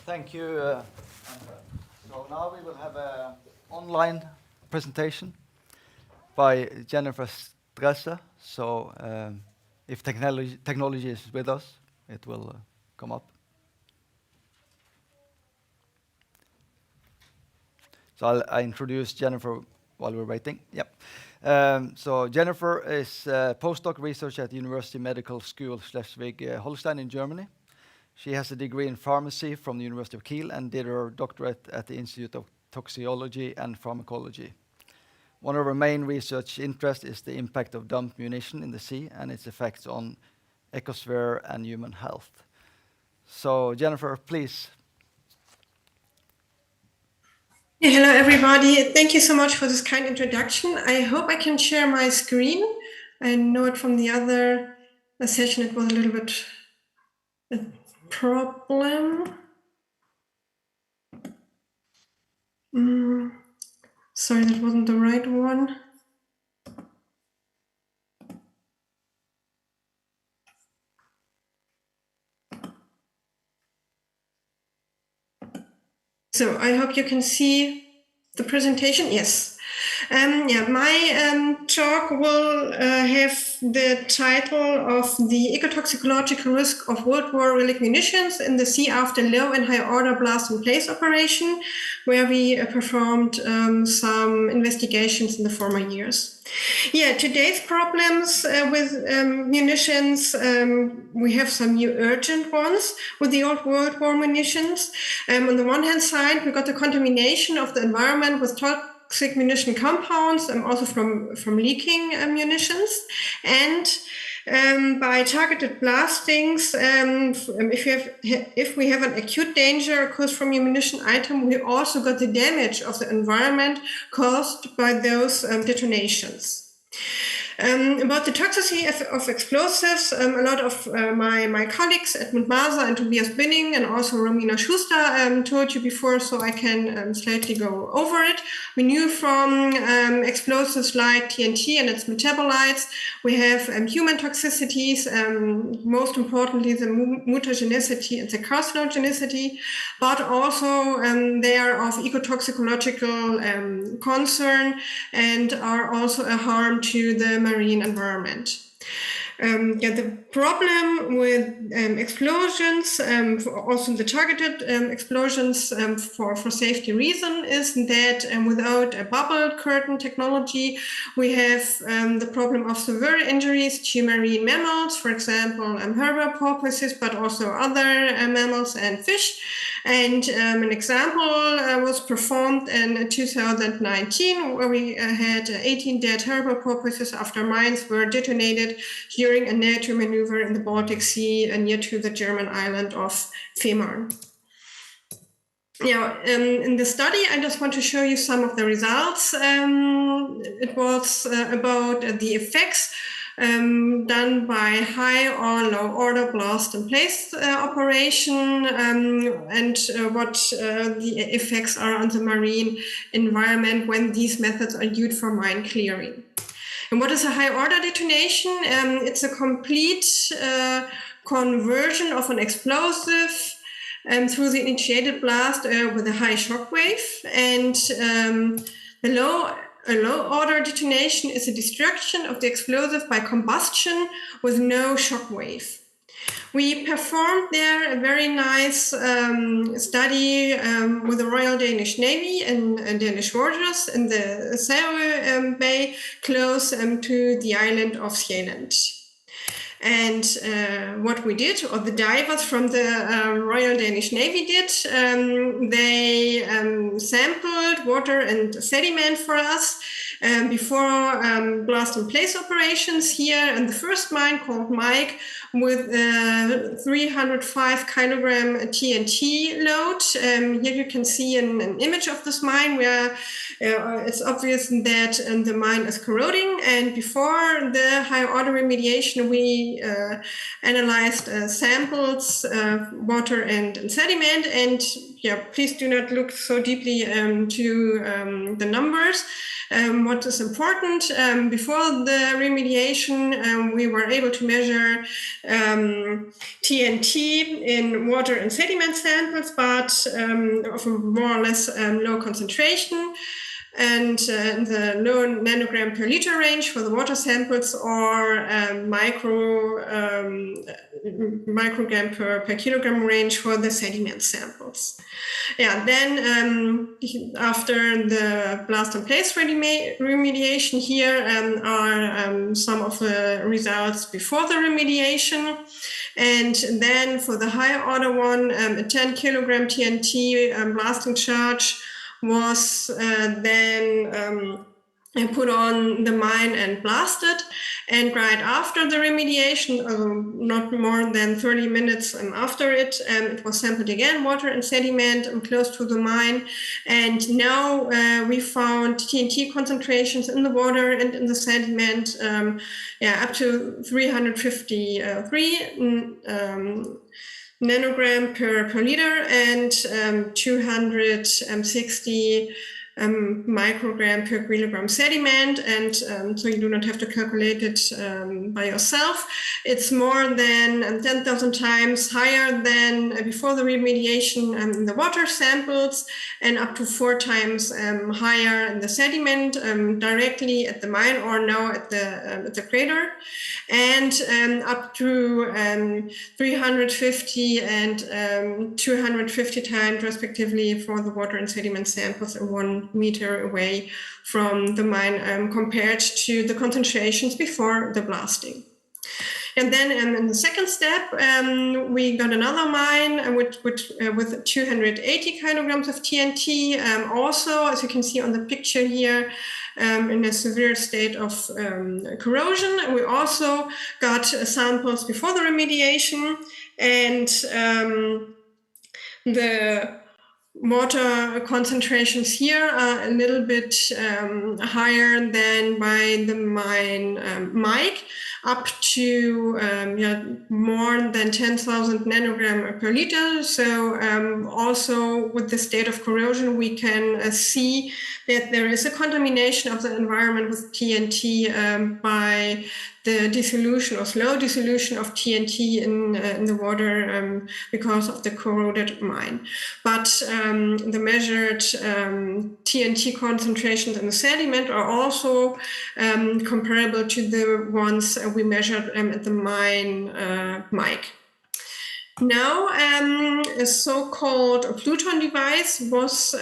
Thank you. So now we will have an online presentation by Jennifer Stresse. So if technology is with us, it will come up. So I'll introduce Jennifer while we're waiting. Yep. So Jennifer is a postdoc researcher at the University Medical School Schleswig-Holstein in Germany. She has a degree in pharmacy from the University of Kiel and did her doctorate at the Institute of Toxicology and Pharmacology. One of her main research interests is the impact of dumped munition in the sea and its effects on ecosphere and human health. So Jennifer, please. Yeah, hello everybody. Thank you so much for this kind introduction. I hope I can share my screen. I know it from the other session, it was a little bit a problem. Sorry, that wasn't the right one. So I hope you can see the presentation. Yes. My talk will have the title of the ecotoxicological risk of World War relic munitions in the sea after low and high order blast in place operation, where we performed some investigations in the former years. Yeah, today's problems with munitions, we have some new urgent ones with the old World War munitions. On the one hand side, we got the contamination of the environment with toxic munition compounds, also from leaking munitions. And by targeted blastings, if we have an acute danger occurs from a munition item, we also got the damage of the environment caused by those detonations. About the toxicity of explosives, a lot of my colleagues, Edmund Maser and Tobias Binning, and also Romina Schuster told you before, so I can slightly go over it. We knew from explosives like TNT and its metabolites, we have human toxicities, most importantly the mutagenicity and the carcinogenicity, but also they are of ecotoxicological concern and are also a harm to the marine environment. The problem with explosions, also the targeted explosions for safety reason, is that without a bubble curtain technology, we have the problem of severe injuries to marine mammals, for example, herbivore porpoises, but also other mammals and fish. And an example was performed in 2019, where we had 18 dead herbivore porpoises after mines were detonated during a NATO maneuver in the Baltic Sea near to the German island of Fehmarn. In the study, I just want to show you some of the results. It was about the effects done by high or low order blast in place operation and what the effects are on the marine environment when these methods are used for mine clearing. And what is a high order detonation? It's a complete conversion of an explosive through the initiated blast with a high shock wave. And a low order detonation is a destruction of the explosive by combustion with no shock wave. We performed there a very nice study with the Royal Danish Navy and Danish waters in the Save Bay close to the island of Sjælland. And what we did, or the divers from the Royal Danish Navy did, they sampled water and sediment for us before blast and place operations here in the first mine called Mike with 305 kilogram TNT load. Here you can see an image of this mine where it's obvious that the mine is corroding. And before the high order remediation, we analyzed samples, water and sediment. And yeah, please do not look so deeply to the numbers. What is important, before the remediation, we were able to measure TNT in water and sediment samples, but of a more or less low concentration. And in the low nanogram per liter range for the water samples, or microgram per kilogram range for the sediment samples. Yeah, then after the blast and place remediation, here are some of the results before the remediation. And then for the high order one, a 10 kilogram TNT blasting charge was then put on the mine and blasted. And right after the remediation, not more than 30 minutes after it, it was sampled again, water and sediment close to the mine. And now we found TNT concentrations in the water and in the sediment, up to 353 nanogram per liter and 260 microgram per kilogram sediment, and so you do not have to calculate it by yourself. It's more than 10,000 times higher than before the remediation in the water samples, and up to 4 times higher in the sediment directly at the mine or now at the crater, and up to 350 and 250 times respectively for the water and sediment samples in 1 meter away from the mine compared to the concentrations before the blasting. And then in the second step, we got another mine with 280 kilograms of TNT, also, as you can see on the picture here, in a severe state of corrosion. We also got samples before the remediation, and the water concentrations here are a little bit higher than by the mine Mike, up to more than 10,000 nanogram per liter. So also with the state of corrosion, we can see that there is a contamination of the environment with TNT by the dissolution or slow dissolution of TNT in the water because of the corroded mine. But the measured TNT concentrations in the sediment are also comparable to the ones we measured at the mine Mike. Now, a so-called Pluton device was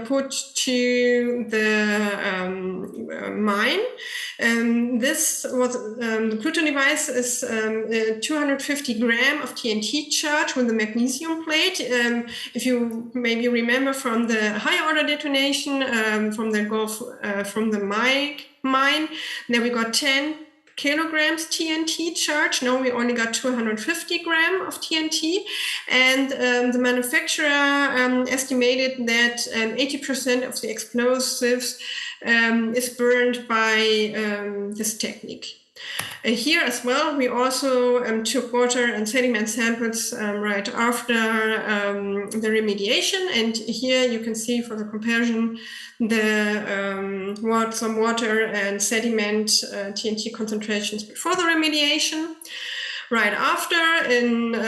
put to the mine. This was the Pluton device is 250 gram of TNT charge with a magnesium plate. If you maybe remember from the high order detonation from the mine, then we got 10 kilograms TNT charge. Now we only got 250 gram of TNT, and the manufacturer estimated that 80% of the explosives is burned by this technique. Here as well, we also took water and sediment samples right after the remediation, and here you can see for the comparison some water and sediment TNT concentrations before the remediation. Right after,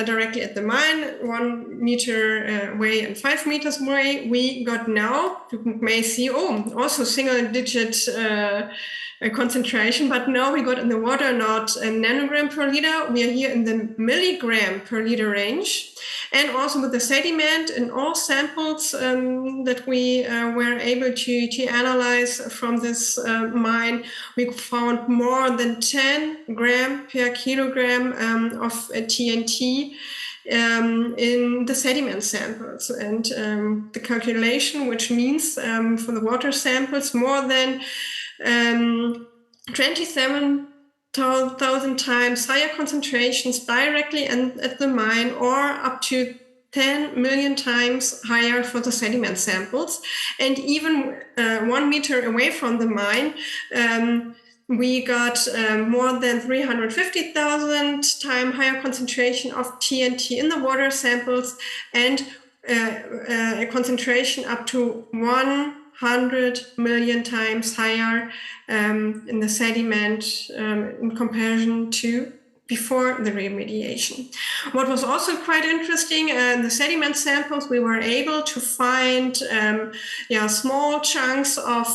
directly at the mine, 1 meter away and 5 meters away, we got now, you may see, also single-digit concentration, but now we got in the water not a nanogram per liter, we are here in the milligram per liter range. And also with the sediment in all samples that we were able to analyze from this mine, we found more than 10 gram per kilogram of TNT in the sediment samples. And the calculation, which means for the water samples, more than 27,000 times higher concentrations directly at the mine, or up to 10 million times higher for the sediment samples. And even 1 meter away from the mine, we got more than 350,000 times higher concentration of TNT in the water samples, and a concentration up to 100 million times higher in the sediment in comparison to before the remediation. What was also quite interesting, in the sediment samples, we were able to find small chunks of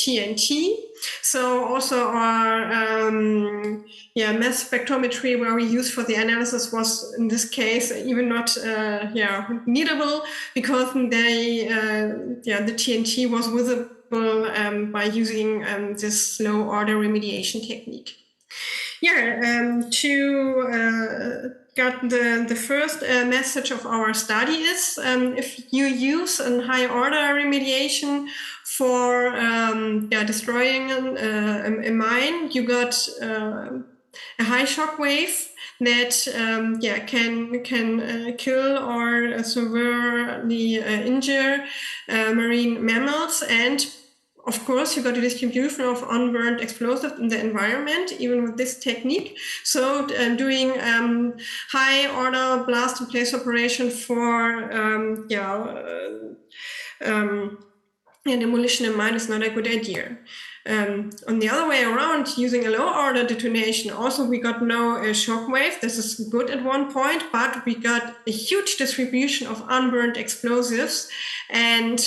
TNT. So also our mass spectrometry, where we use for the analysis, was in this case even not needable, because the TNT was visible by using this low order remediation technique. To get the first message of our study is, if you use a high order remediation for destroying a mine, you got a high shock wave that can kill or severely injure marine mammals. And of course, you got a distribution of unburned explosives in the environment, even with this technique. So doing high order blast and place operation for demolition in mine is not a good idea. On the other way around, using a low order detonation, also we got no shock wave. This is good at one point, but we got a huge distribution of unburned explosives, and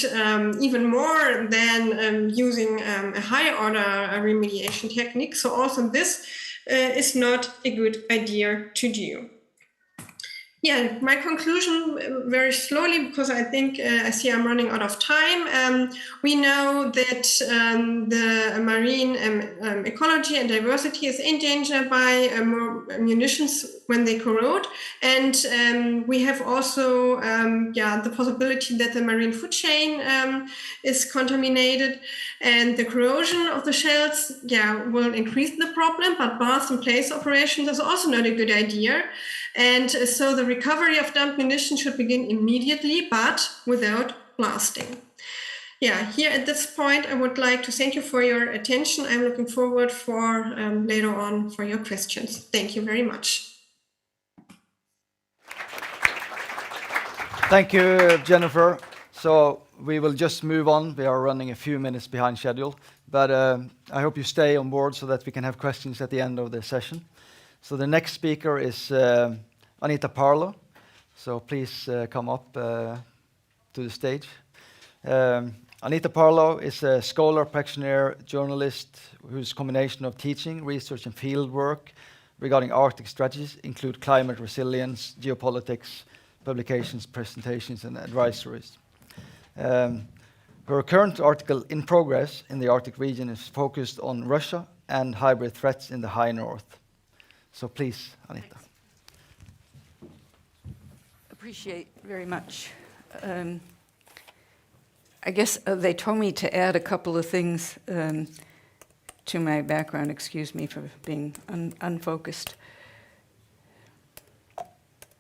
even more than using a high order remediation technique. So also this is not a good idea to do. My conclusion, very slowly, because I think I see I'm running out of time. We know that the marine ecology and diversity is in danger by munitions when they corrode. And we have also the possibility that the marine food chain is contaminated. And the corrosion of the shells will increase the problem, but blast and place operations is also not a good idea. And so the recovery of dumped munition should begin immediately, but without blasting. Here at this point, I would like to thank you for your attention. I'm looking forward for later on for your questions. Thank you very much. Thank you, Jennifer. So we will just move on. We are running a few minutes behind schedule, but I hope you stay on board so that we can have questions at the end of the session. So the next speaker is Anita Parlow. So please come up to the stage. Anita Parlow is a scholar, practitioner, journalist whose combination of teaching, research, and field work regarding Arctic strategies include climate resilience, geopolitics, publications, presentations, and advisories. Her current article in progress in the Arctic region is focused on Russia and hybrid threats in the high north. So please, Anita. Appreciate very much. I guess they told me to add a couple of things to my background. Excuse me for being unfocused.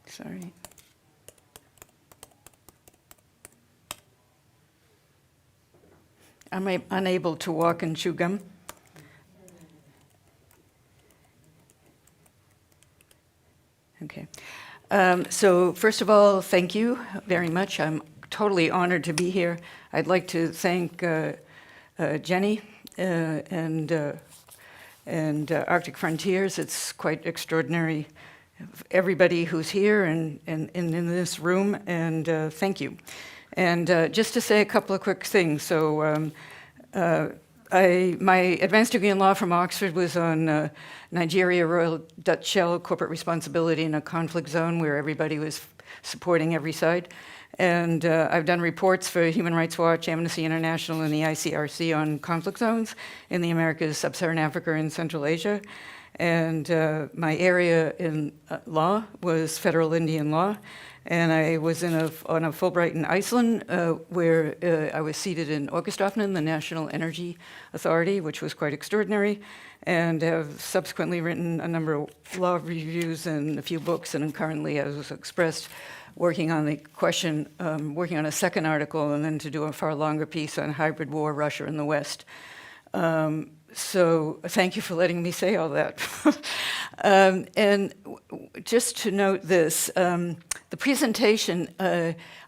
Sorry. I'm unable to walk and chew gum. Okay. So first of all, thank you very much. I'm totally honored to be here. I'd like to thank Jenny and Arctic Frontiers. It's quite extraordinary, everybody who's here and in this room, and thank you. And just to say a couple of quick things. So my advanced degree in law from Oxford was on Nigeria, Royal Dutch Shell, corporate responsibility in a conflict zone where everybody was supporting every side. And I've done reports for Human Rights Watch, Amnesty International, and the ICRC on conflict zones in the Americas, Sub-Saharan Africa, and Central Asia. And my area in law was federal Indian law. And I was on a Fulbright in Iceland, where I was seated in Orkustofnunin, the National Energy Authority, which was quite extraordinary, and have subsequently written a number of law reviews and a few books, and I'm currently, as was expressed, working on the question, working on a second article, and then to do a far longer piece on hybrid war, Russia and the West. So thank you for letting me say all that. And just to note this, the presentation,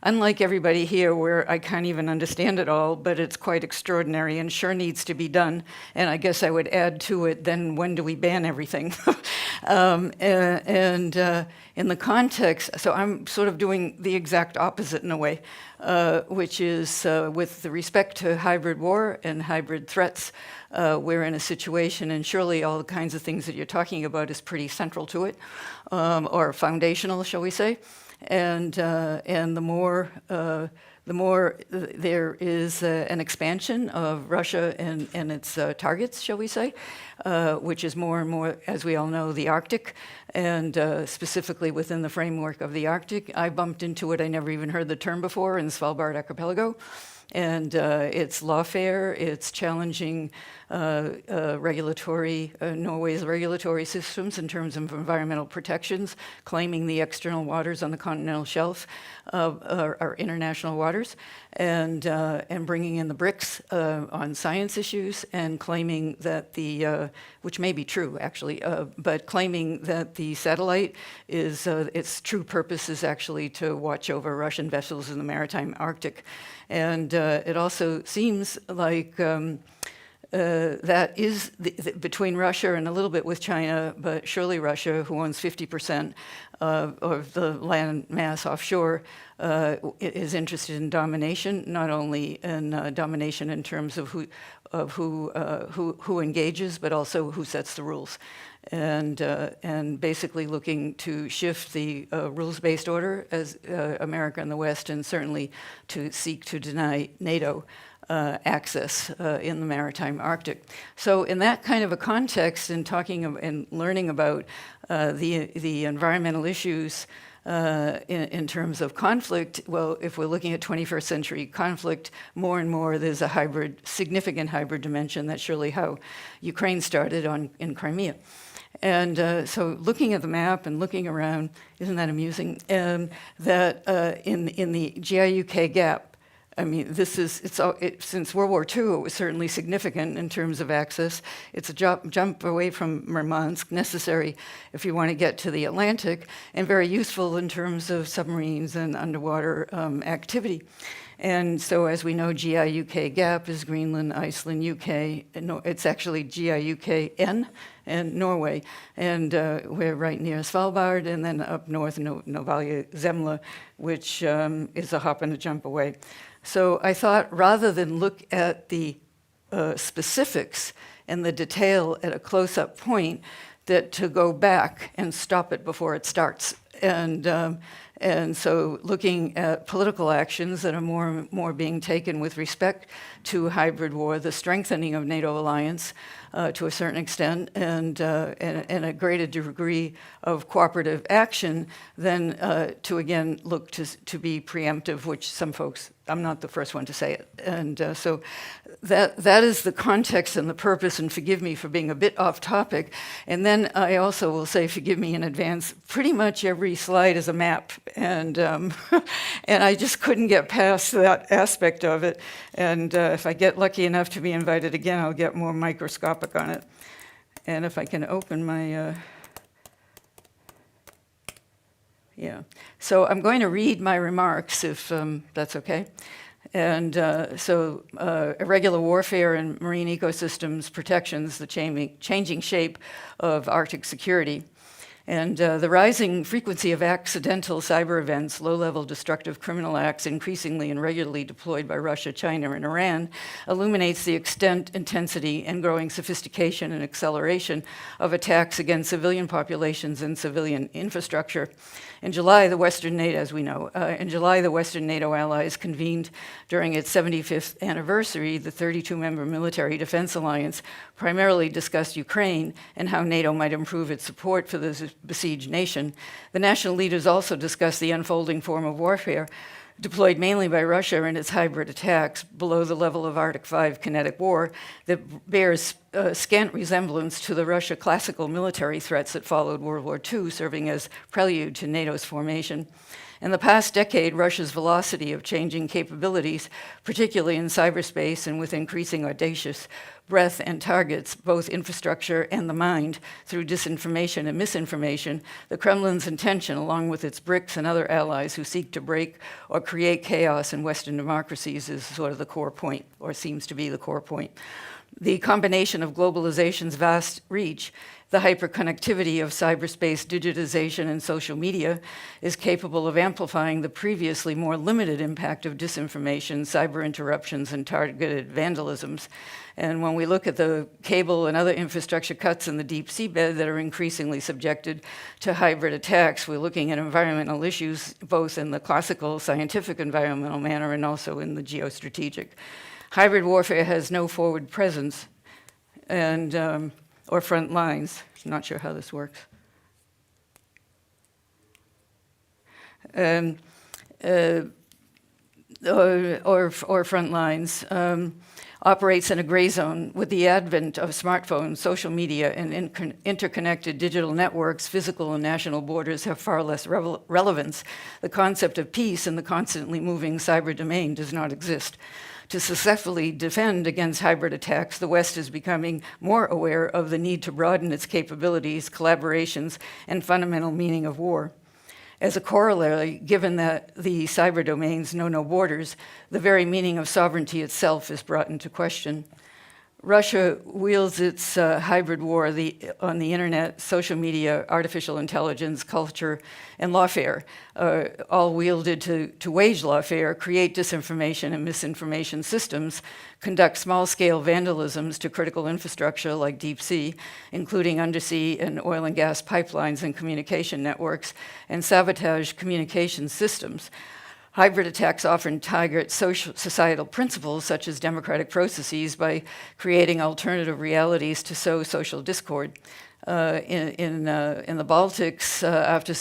unlike everybody here where I can't even understand it all, but it's quite extraordinary and sure needs to be done. And I guess I would add to it, then when do we ban everything? In the context, so I'm sort of doing the exact opposite in a way, which is with the respect to hybrid war and hybrid threats, we're in a situation, and surely all the kinds of things that you're talking about is pretty central to it, or foundational, shall we say. And the more there is an expansion of Russia and its targets, shall we say, which is more and more, as we all know, the Arctic, and specifically within the framework of the Arctic. I bumped into it, I never even heard the term before, in Svalbard Archipelago. And it's lawfare, it's challenging Norway's regulatory systems in terms of environmental protections, claiming the external waters on the continental shelf are international waters, and bringing in the BRICS on science issues, and claiming that which may be true actually, but claiming that the satellite is, its true purpose is actually to watch over Russian vessels in the maritime Arctic. And it also seems like that is between Russia and a little bit with China, but surely Russia, who owns 50% of the land mass offshore, is interested in domination, not only in domination in terms of who engages, but also who sets the rules. And basically looking to shift the rules-based order as America and the West, and certainly to seek to deny NATO access in the maritime Arctic. So in that kind of a context, and talking and learning about the environmental issues in terms of conflict, well, if we're looking at 21st century conflict, more and more there's a significant hybrid dimension. That's surely how Ukraine started in Crimea. And so looking at the map and looking around, isn't that amusing? That in the GIUK gap, I mean, since World War II, it was certainly significant in terms of access. It's a jump away from Murmansk, necessary if you want to get to the Atlantic, and very useful in terms of submarines and underwater activity. And so, as we know, GIUK gap is Greenland, Iceland, UK. It's actually GIUKN and Norway. And we're right near Svalbard, and then up north, Novalia Zemlya, which is a hop and a jump away. So I thought, rather than look at the specifics and the detail at a close-up point, that to go back and stop it before it starts. And so looking at political actions that are more being taken with respect to hybrid war, the strengthening of NATO alliance to a certain extent, and a greater degree of cooperative action, than to again look to be preemptive, which some folks, I'm not the first one to say it. And so that is the context and the purpose, and forgive me for being a bit off topic. And then I also will say, forgive me in advance, pretty much every slide is a map. And and I just couldn't get past that aspect of it. And if I get lucky enough to be invited again, I'll get more microscopic on it. And if I can open my... Yeah, so I'm going to read my remarks, if that's okay. And so irregular warfare and marine ecosystems protections, the changing shape of Arctic security. And the rising frequency of accidental cyber events, low-level destructive criminal acts increasingly and regularly deployed by Russia, China, and Iran, illuminates the extent, intensity, and growing sophistication and acceleration of attacks against civilian populations and civilian infrastructure. In July, the Western NATO, as we know, the Western NATO allies convened during its 75th anniversary, the 32-member military defense alliance, primarily discussed Ukraine and how NATO might improve its support for the besieged nation, the national leaders also discussed the unfolding form of warfare deployed mainly by Russia in its hybrid attacks below the level of Arctic V kinetic war that bears scant resemblance to the Russia classical military threats that followed World War II, serving as prelude to NATO's formation. In the past decade, Russia's velocity of changing capabilities, particularly in cyberspace and with increasing audacious breadth and targets, both infrastructure and the mind, through disinformation and misinformation, the Kremlin's intention, along with its BRICS and other allies who seek to break or create chaos in Western democracies, is sort of the core point, or seems to be the core point. The combination of globalization's vast reach, the hyperconnectivity of cyberspace, digitization, and social media is capable of amplifying the previously more limited impact of disinformation, cyber interruptions, and targeted vandalisms. And when we look at the cable and other infrastructure cuts in the deep seabed that are increasingly subjected to hybrid attacks, we're looking at environmental issues both in the classical scientific environmental manner and also in the geostrategic. Hybrid warfare has no forward presence and or front lines. Not sure how this works. Or front lines. Operates in a gray zone. With the advent of smartphones, social media, and interconnected digital networks, physical and national borders have far less relevance. The concept of peace in the constantly moving cyber domain does not exist. To successfully defend against hybrid attacks, the West is becoming more aware of the need to broaden its capabilities, collaborations, and fundamental meaning of war. As a corollary, given that the cyber domains know no borders, the very meaning of sovereignty itself is brought into question. Russia wields its hybrid war on the internet, social media, artificial intelligence, culture, and lawfare, all wielded to wage lawfare, create disinformation and misinformation systems, conduct small-scale vandalisms to critical infrastructure like deep sea, including undersea and oil and gas pipelines and communication networks, and sabotage communication systems. Hybrid attacks often target societal principles such as democratic processes by creating alternative realities to sow social discord. In the Baltics, after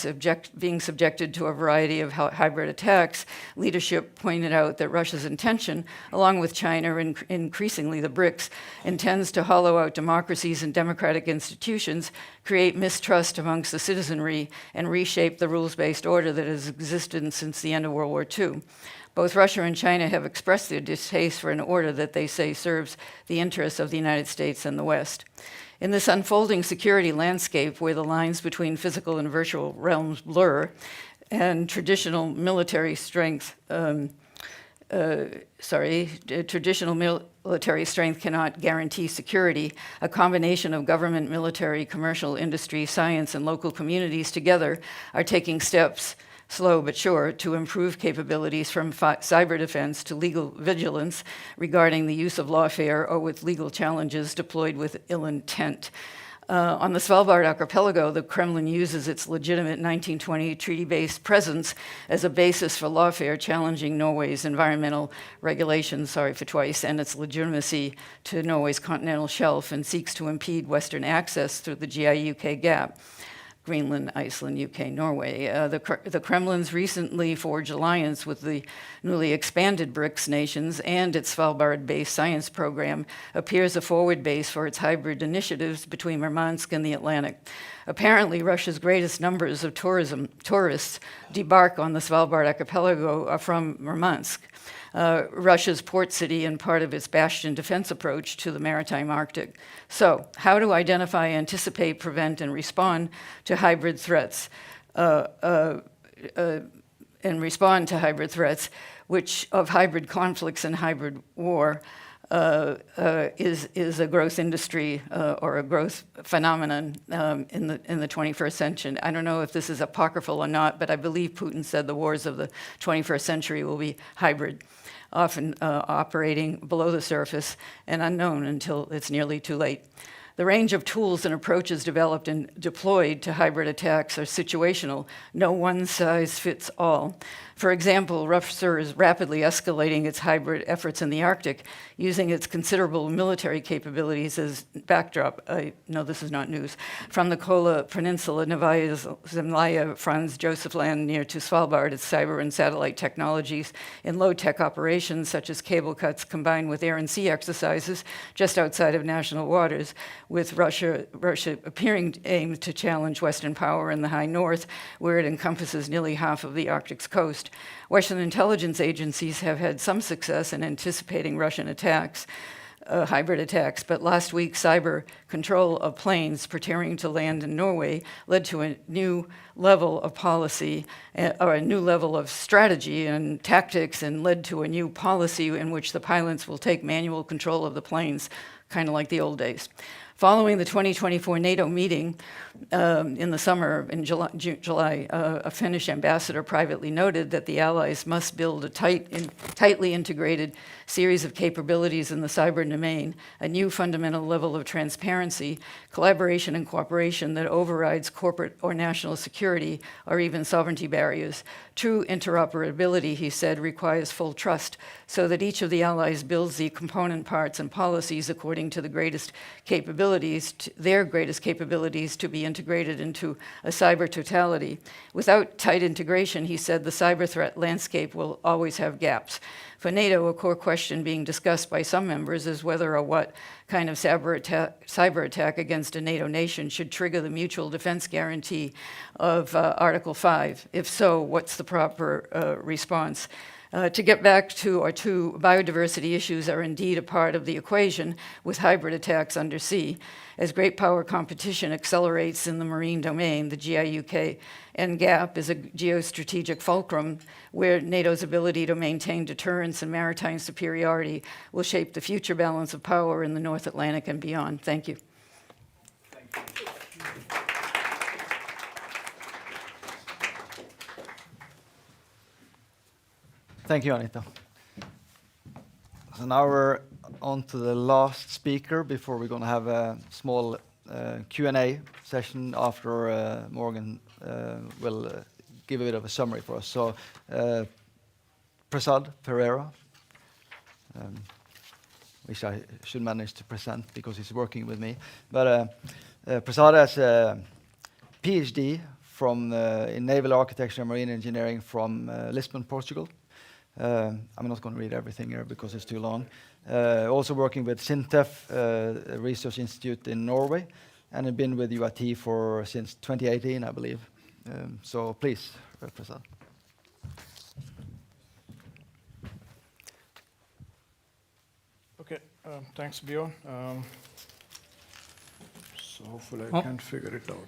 being subjected to a variety of hybrid attacks, leadership pointed out that Russia's intention, along with China and increasingly the BRICS, intends to hollow out democracies and democratic institutions, create mistrust amongst the citizenry, and reshape the rules-based order that has existed since the end of World War II. Both Russia and China have expressed their distaste for an order that they say serves the interests of the United States and the West. In this unfolding security landscape where the lines between physical and virtual realms blur and traditional military strength cannot guarantee security, a combination of government, military, commercial, industry, science, and local communities together are taking steps, slow but sure, to improve capabilities from cyber defense to legal vigilance regarding the use of lawfare or with legal challenges deployed with ill intent. On the Svalbard archipelago, the Kremlin uses its legitimate 1920 treaty-based presence as a basis for lawfare challenging Norway's environmental regulations, and its legitimacy to Norway's continental shelf, and seeks to impede Western access through the GI-UK gap. Greenland, Iceland, UK, Norway. The Kremlin's recently forged alliance with the newly expanded BRICS nations and its Svalbard-based science program appears a forward base for its hybrid initiatives between Murmansk and the Atlantic. Apparently, Russia's greatest numbers of tourists debark on the Svalbard archipelago are from Murmansk, Russia's port city and part of its bastion defense approach to the maritime Arctic. So, how to identify, anticipate, prevent, and respond to hybrid threats, which of hybrid conflicts and hybrid war is a growth industry or a growth phenomenon in the 21st century. I don't know if this is apocryphal or not, but I believe Putin said the wars of the 21st century will be hybrid, often operating below the surface and unknown until it's nearly too late. The range of tools and approaches developed and deployed to hybrid attacks are situational. No one size fits all. For example, Russia is rapidly escalating its hybrid efforts in the Arctic, using its considerable military capabilities as backdrop. I know this is not news. From the Kola Peninsula, Novaya Zemlya, Franz Josef Land near to Svalbard, its cyber and satellite technologies in low-tech operations such as cable cuts combined with air and sea exercises just outside of national waters, with Russia appearing aimed to challenge Western power in the high north, where it encompasses nearly half of the Arctic's coast. Western intelligence agencies have had some success in anticipating Russian attacks, hybrid attacks, but last week cyber control of planes pertaining to land in Norway led to a new level of policy, or a new level of strategy and tactics, and led to a new policy in which the pilots will take manual control of the planes, kind of like the old days. Following the 2024 NATO meeting in the summer, in July, a Finnish ambassador privately noted that the Allies must build a tightly integrated series of capabilities in the cyber domain, a new fundamental level of transparency, collaboration and cooperation that overrides corporate or national security or even sovereignty barriers. True interoperability, he said, requires full trust so that each of the allies builds the component parts and policies according to the greatest capabilities, their greatest capabilities to be integrated into a cyber totality. Without tight integration, he said, the cyber threat landscape will always have gaps. For NATO, a core question being discussed by some members is whether or what kind of cyber attack against a NATO nation should trigger the mutual defense guarantee of Article 5. If so, what's the proper response? To get back to our two, biodiversity issues are indeed a part of the equation with hybrid attacks undersea. As great power competition accelerates in the marine domain, the GIUK and GAP is a geostrategic fulcrum where NATO's ability to maintain deterrence and maritime superiority will shape the future balance of power in the North Atlantic and beyond. Thank you. Thank you, Anita. So now we're on to the last speaker before we're going to have a small Q&A session after Morgan will give a bit of a summary for us. So, Prasad Pereira, which I should manage to present because he's working with me. But Prasad has a PhD in naval architecture and marine engineering from Lisbon, Portugal. I'm not going to read everything here because it's too long. Also working with SINTEF, a research institute in Norway, and have been with UIT since 2018, I believe. So please, Prasad. Okay, thanks, Bjorn. So hopefully I can figure it out.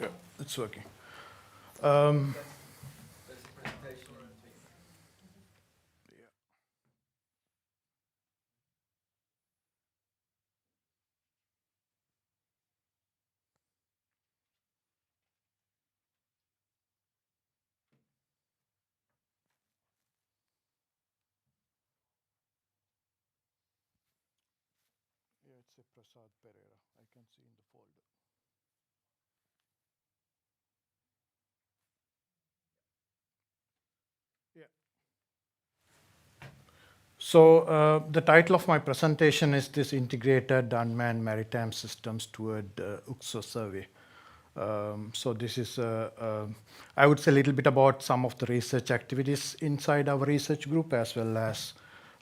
Yeah, it's working. Yeah, it's a Prasad Pereira. I can see in the folder. Yeah. So the title of my presentation is this Integrated Unmanned Maritime Systems toward UXO Survey. So this is, I would say a little bit about some of the research activities inside our research group, as well as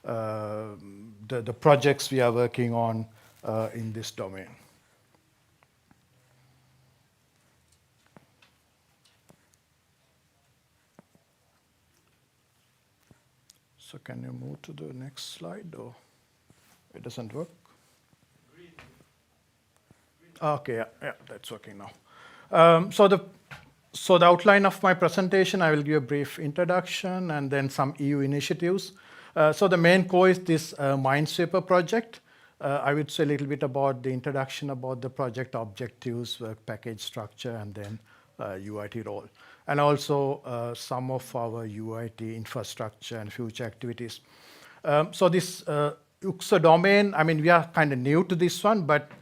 the projects we are working on in this domain. So can you move to the next slide, or it doesn't work? Okay, yeah, that's working now. So the outline of my presentation, I will give a brief introduction and then some EU initiatives. So the main core is this Minesweeper project. I would say a little bit about the introduction, about the project objectives, work package structure, and then UIT role. And also some of our UIT infrastructure and future activities. So this UXO domain, I mean, we are kind of new to this one, but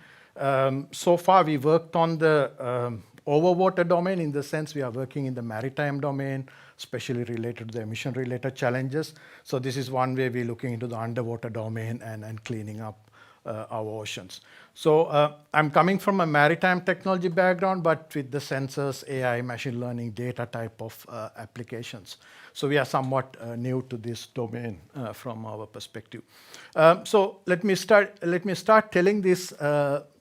So far, we worked on the overwater domain, in the sense we are working in the maritime domain, especially related to the emission-related challenges. So this is one way we're looking into the underwater domain and cleaning up our oceans. So I'm coming from a maritime technology background, but with the sensors, AI, machine learning, data type of applications. So we are somewhat new to this domain from our perspective. So let me start telling this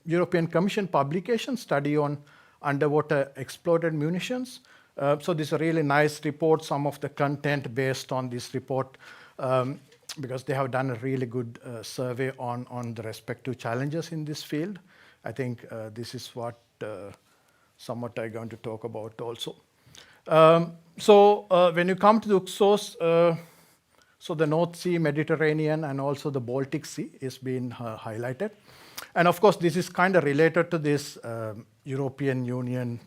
European Commission publication study on underwater exploded munitions. So this is a really nice report, some of the content based on this report, because they have done a really good survey on the respective challenges in this field. I think this is what somewhat I'm going to talk about also. So when you come to the UXOs, so the North Sea, Mediterranean, and also the Baltic Sea is being highlighted. And of course, this is kind of related to this European Union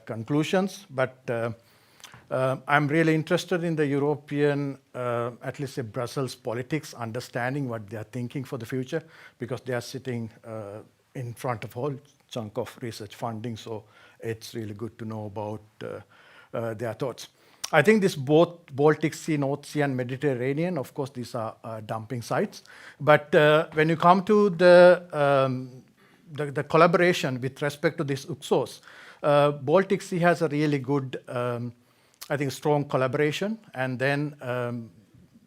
conclusions, but I'm really interested in the European, at least Brussels politics, understanding what they are thinking for the future, because they are sitting in front of a whole chunk of research funding, so it's really good to know about their thoughts. I think this both Baltic Sea, North Sea, and Mediterranean, of course, these are dumping sites. But when you come to the collaboration with respect to these UXOs, Baltic Sea has a really good, I think, strong collaboration. And then,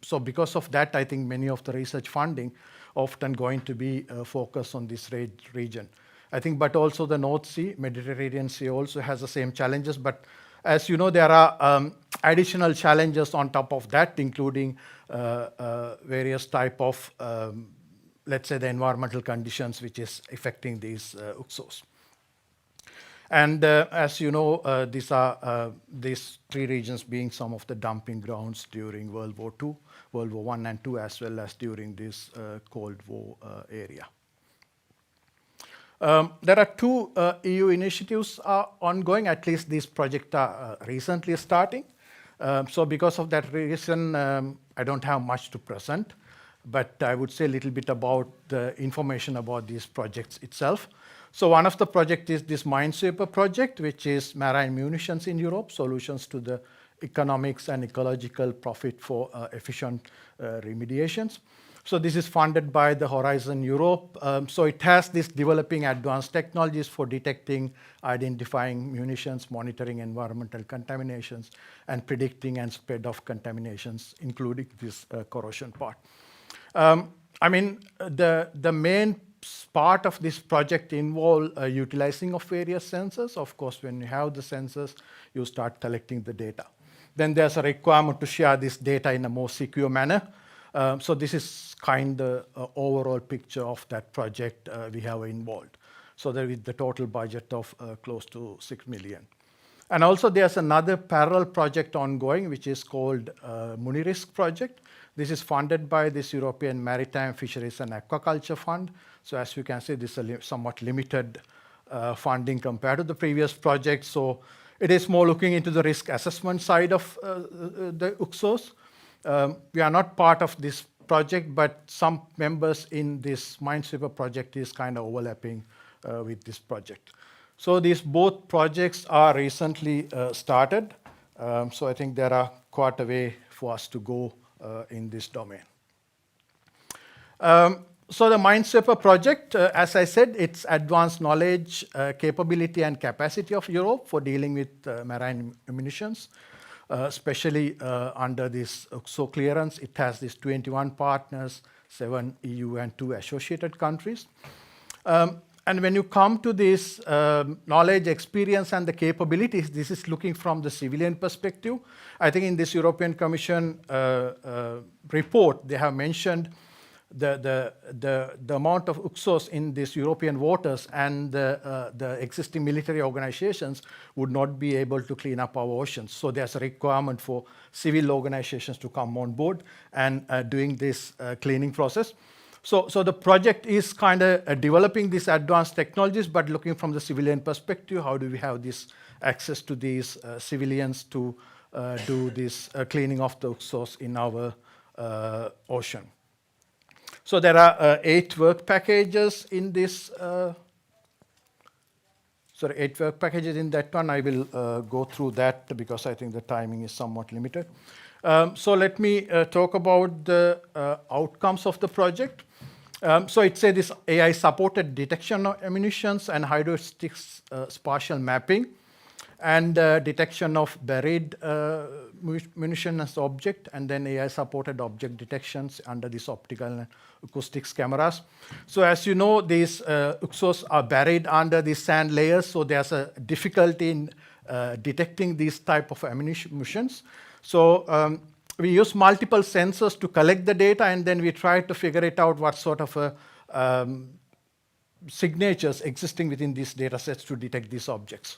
so because of that, I think many of the research funding often going to be focused on this region. I think, but also the North Sea, Mediterranean Sea also has the same challenges. But as you know, there are additional challenges on top of that, including various type of, let's say, the environmental conditions which is affecting these UXOs. And as you know, these three regions being some of the dumping grounds during World War II, World War I and II, as well as during this Cold War area. There are two EU initiatives ongoing, at least these projects are recently starting. So because of that reason, I don't have much to present, but I would say a little bit about the information about these projects itself. So one of the projects is this Minesweeper project, which is marine munitions in Europe, solutions to the economics and ecological profit for efficient remediations. So this is funded by the Horizon Europe. So it has this developing advanced technologies for detecting, identifying munitions, monitoring environmental contaminations, and predicting and spread of contaminations, including this corrosion part. I mean, the main part of this project involve utilizing of various sensors. Of course, when you have the sensors, you start collecting the data. Then there's a requirement to share this data in a more secure manner. So this is kind of overall picture of that project we have involved. So there is the total budget of close to 6 million. And also there's another parallel project ongoing, which is called Munirisk project. This is funded by this European Maritime Fisheries and Aquaculture Fund. So as you can see, this is a somewhat limited funding compared to the previous project. So it is more looking into the risk assessment side of the UXOs. We are not part of this project, but some members in this Minesweeper project is kind of overlapping with this project. So these both projects are recently started. So I think there are quite a way for us to go in this domain. So the Minesweeper project, as I said, it's advanced knowledge, capability and capacity of Europe for dealing with marine munitions. Especially under this UXO clearance. It has these 21 partners, 7 EU and 2 associated countries. And when you come to this knowledge, experience, and the capabilities, this is looking from the civilian perspective. I think in this European Commission report, they have mentioned the amount of UXOs in these European waters, and the existing military organizations would not be able to clean up our oceans. So there's a requirement for civil organizations to come on board and doing this cleaning process. So the project is kind of developing these advanced technologies, but looking from the civilian perspective, how do we have this access to these civilians to do this cleaning of the UXOs in our ocean. So there are 8 work packages in this sorry, 8 work packages in that one. I will go through that because I think the timing is somewhat limited. So let me talk about the outcomes of the project. So it's this AI-supported detection of ammunitions and hydrostatic spatial mapping, and detection of buried munition as object, and then AI-supported object detections under these optical and acoustics cameras. So as you know, these UXOs are buried under these sand layers, so there's a difficulty in detecting these type of ammunitions. So we use multiple sensors to collect the data, and then we try to figure it out what sort of signatures existing within these data sets to detect these objects.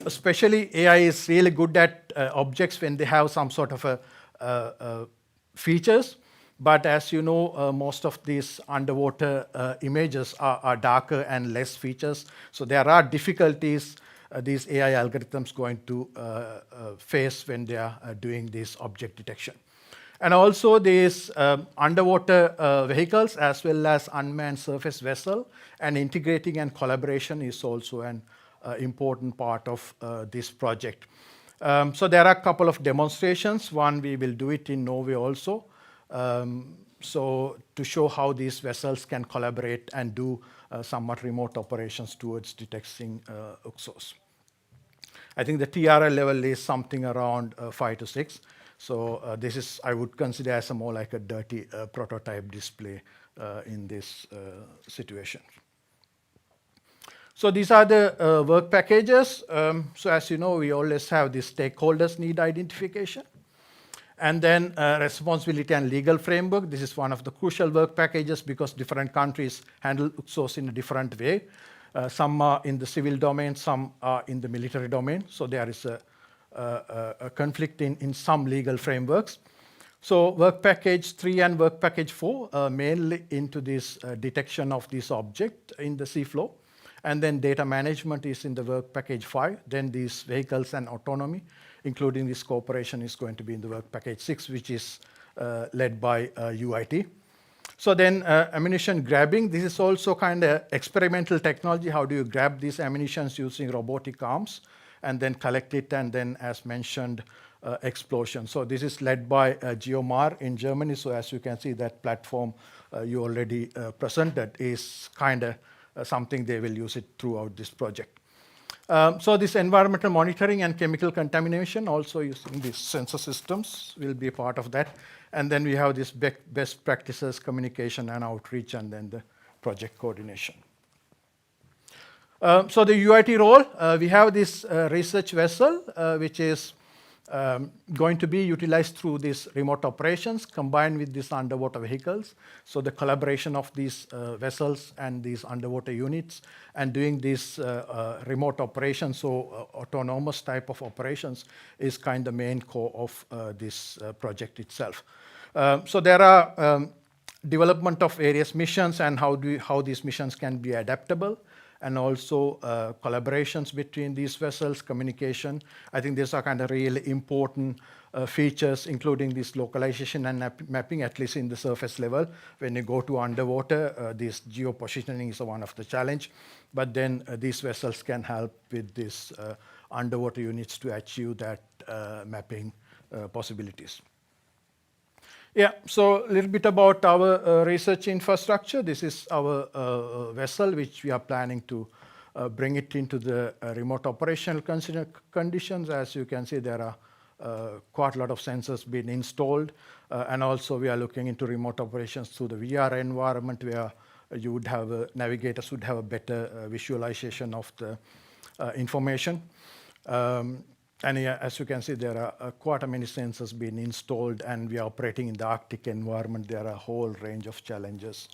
Especially AI is really good at objects when they have some sort of features. But as you know, most of these underwater images are darker and less features. So there are difficulties these AI algorithms going to face when they are doing this object detection. And also these underwater vehicles as well as unmanned surface vessel, and integrating and collaboration is also an important part of this project. So there are a couple of demonstrations. One, we will do it in Norway also. So to show how these vessels can collaborate and do somewhat remote operations towards detecting UXOs. I think the TRL level is something around 5 to 6. So this is, I would consider as a more like a dirty prototype display in this situation. So these are the work packages. So as you know, we always have the stakeholders need identification. And then responsibility and legal framework. This is one of the crucial work packages because different countries handle UXOs in a different way. Some are in the civil domain, some are in the military domain. So there is a conflict in some legal frameworks. So work package 3 and work package 4 mainly into this detection of this object in the seafloor. And then data management is in the work package 5. Then these vehicles and autonomy, including this cooperation, is going to be in the work package 6, which is led by UIT. So then ammunition grabbing, this is also kind of experimental technology. How do you grab these ammunitions using robotic arms and then collect it, and then, as mentioned, explosion. So this is led by GeoMar in Germany. So as you can see, that platform you already presented is kind of something they will use it throughout this project. So this environmental monitoring and chemical contamination, also using these sensor systems, will be a part of that. And then we have this best practices, communication and outreach, and then the project coordination. So the UIT role, we have this research vessel, which is going to be utilized through these remote operations combined with these underwater vehicles. So the collaboration of these vessels and these underwater units and doing these remote operations, so autonomous type of operations, is kind of main core of this project itself. So there are development of various missions and how these missions can be adaptable, and also collaborations between these vessels, communication. I think these are kind of really important features, including this localization and mapping, at least in the surface level. When you go to underwater, this geo-positioning is one of the challenge. But then these vessels can help with these underwater units to achieve that mapping possibilities. Yeah, so a little bit about our research infrastructure. This is our vessel, which we are planning to bring it into the remote operational conditions. As you can see, there are quite a lot of sensors being installed. And also we are looking into remote operations through the VR environment, where you would have navigators would have a better visualization of the information. And yeah, as you can see, there are quite many sensors being installed, and we are operating in the Arctic environment. There are a whole range of challenges